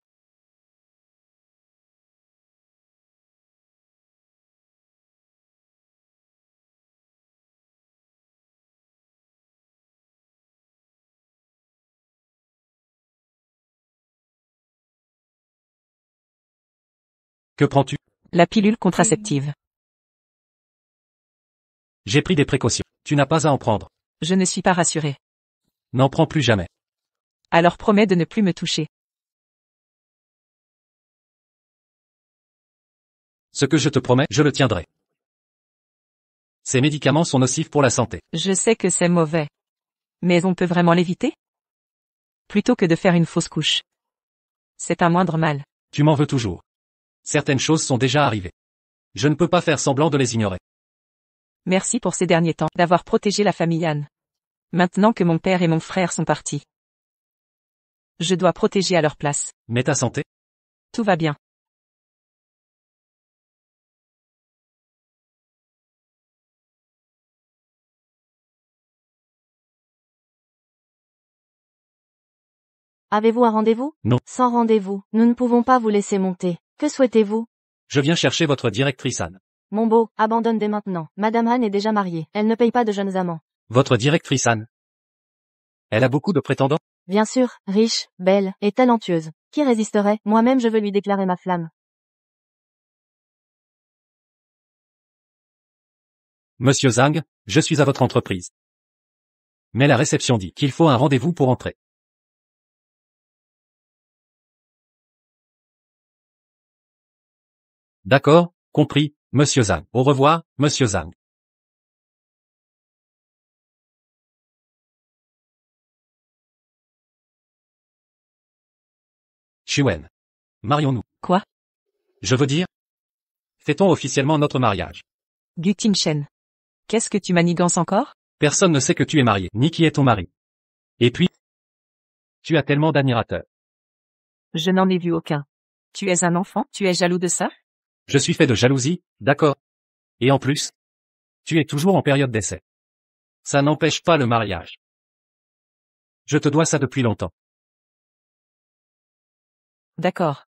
Que prends-tu? La pilule contraceptive. J'ai pris des précautions. Tu n'as pas à en prendre. Je ne suis pas rassurée. N'en prends plus jamais. Alors promets de ne plus me toucher. Ce que je te promets, je le tiendrai. Ces médicaments sont nocifs pour la santé. Je sais que c'est mauvais. Mais on peut vraiment l'éviter? Plutôt que de faire une fausse couche. C'est un moindre mal. Tu m'en veux toujours. Certaines choses sont déjà arrivées. Je ne peux pas faire semblant de les ignorer. Merci pour ces derniers temps d'avoir protégé la famille Anne. Maintenant que mon père et mon frère sont partis. Je dois protéger à leur place. Mais ta santé? Tout va bien. Avez-vous un rendez-vous? Non. Sans rendez-vous, nous ne pouvons pas vous laisser monter. Que souhaitez-vous? Je viens chercher votre directrice Anne. Mon beau, abandonne dès maintenant. Madame Anne est déjà mariée. Elle ne paye pas de jeunes amants. Votre directrice Anne. Elle a beaucoup de prétendants? Bien sûr, riche, belle, et talentueuse. Qui résisterait? Moi-même je veux lui déclarer ma flamme. Monsieur Zhang, je suis à votre entreprise. Mais la réception dit qu'il faut un rendez-vous pour entrer. D'accord, compris, monsieur Zhang. Au revoir, monsieur Zhang. Chuen. Marions-nous. Quoi? Je veux dire, fêtons officiellement notre mariage. Gutin Shen. Qu'est-ce que tu manigances encore? Personne ne sait que tu es marié, ni qui est ton mari. Et puis, tu as tellement d'admirateurs. Je n'en ai vu aucun. Tu es un enfant? Tu es jaloux de ça? Je suis fait de jalousie, d'accord. Et en plus, tu es toujours en période d'essai. Ça n'empêche pas le mariage. Je te dois ça depuis longtemps. D'accord.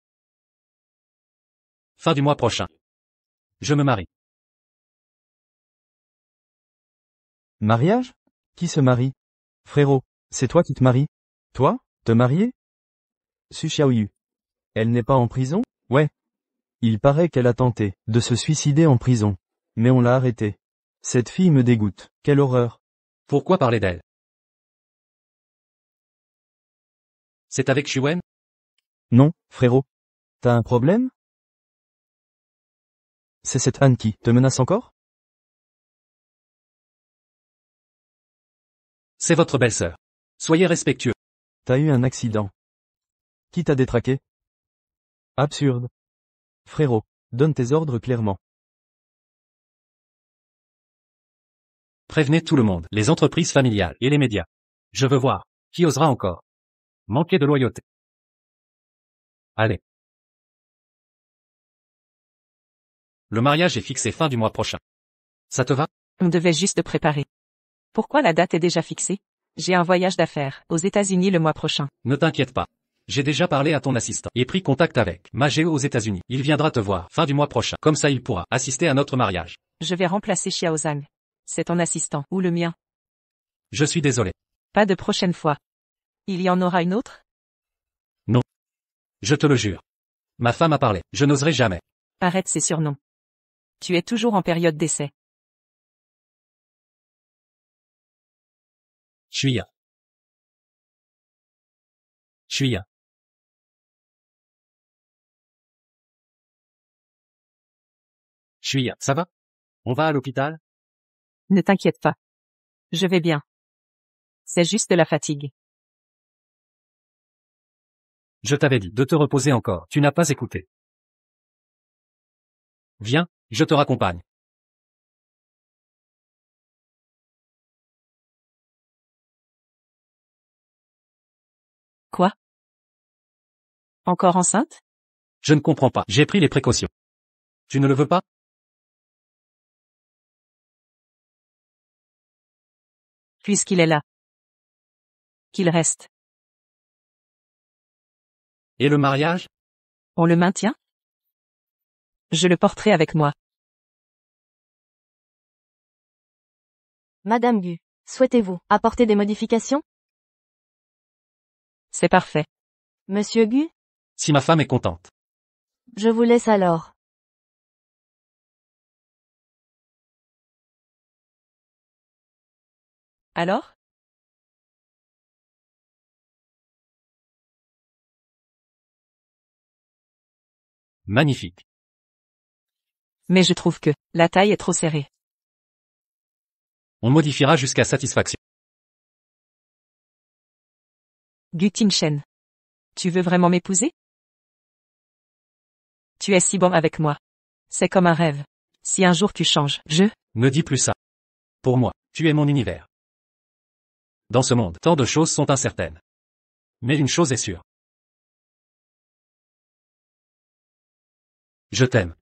Fin du mois prochain. Je me marie. Mariage? Qui se marie? Frérot, c'est toi qui te maries? Toi, te marier? Su Xiaoyu. Elle n'est pas en prison? Ouais. Il paraît qu'elle a tenté de se suicider en prison. Mais on l'a arrêtée. Cette fille me dégoûte. Quelle horreur. Pourquoi parler d'elle? C'est avec Chuen? Non, frérot. T'as un problème? C'est cette Anne qui te menace encore? C'est votre belle-sœur. Soyez respectueux. T'as eu un accident. Qui t'a détraqué? Absurde. Frérot, donne tes ordres clairement. Prévenez tout le monde, les entreprises familiales et les médias. Je veux voir. Qui osera encore manquer de loyauté? Allez. Le mariage est fixé fin du mois prochain. Ça te va? On devait juste préparer. Pourquoi la date est déjà fixée? J'ai un voyage d'affaires aux États-Unis le mois prochain. Ne t'inquiète pas. J'ai déjà parlé à ton assistant et pris contact avec Mageo aux États-Unis. Il viendra te voir fin du mois prochain. Comme ça il pourra assister à notre mariage. Je vais remplacer Xiao Zhang. C'est ton assistant ou le mien? Je suis désolé. Pas de prochaine fois. Il y en aura une autre? Je te le jure. Ma femme a parlé. Je n'oserai jamais. Arrête ces surnoms. Tu es toujours en période d'essai. Chuya. Chuya. Chuya, ça va? On va à l'hôpital? Ne t'inquiète pas. Je vais bien. C'est juste de la fatigue. Je t'avais dit de te reposer encore. Tu n'as pas écouté. Viens, je te raccompagne. Quoi? Encore enceinte? Je ne comprends pas. J'ai pris les précautions. Tu ne le veux pas? Puisqu'il est là. Qu'il reste. Et le mariage? On le maintient? Je le porterai avec moi. Madame Gu, souhaitez-vous apporter des modifications? C'est parfait. Monsieur Gu? Si ma femme est contente. Je vous laisse alors. Alors? Magnifique. Mais je trouve que la taille est trop serrée. On modifiera jusqu'à satisfaction. Gu Tingshen. Tu veux vraiment m'épouser? Tu es si bon avec moi. C'est comme un rêve. Si un jour tu changes, Ne dis plus ça. Pour moi, tu es mon univers. Dans ce monde, tant de choses sont incertaines. Mais une chose est sûre. Je t'aime.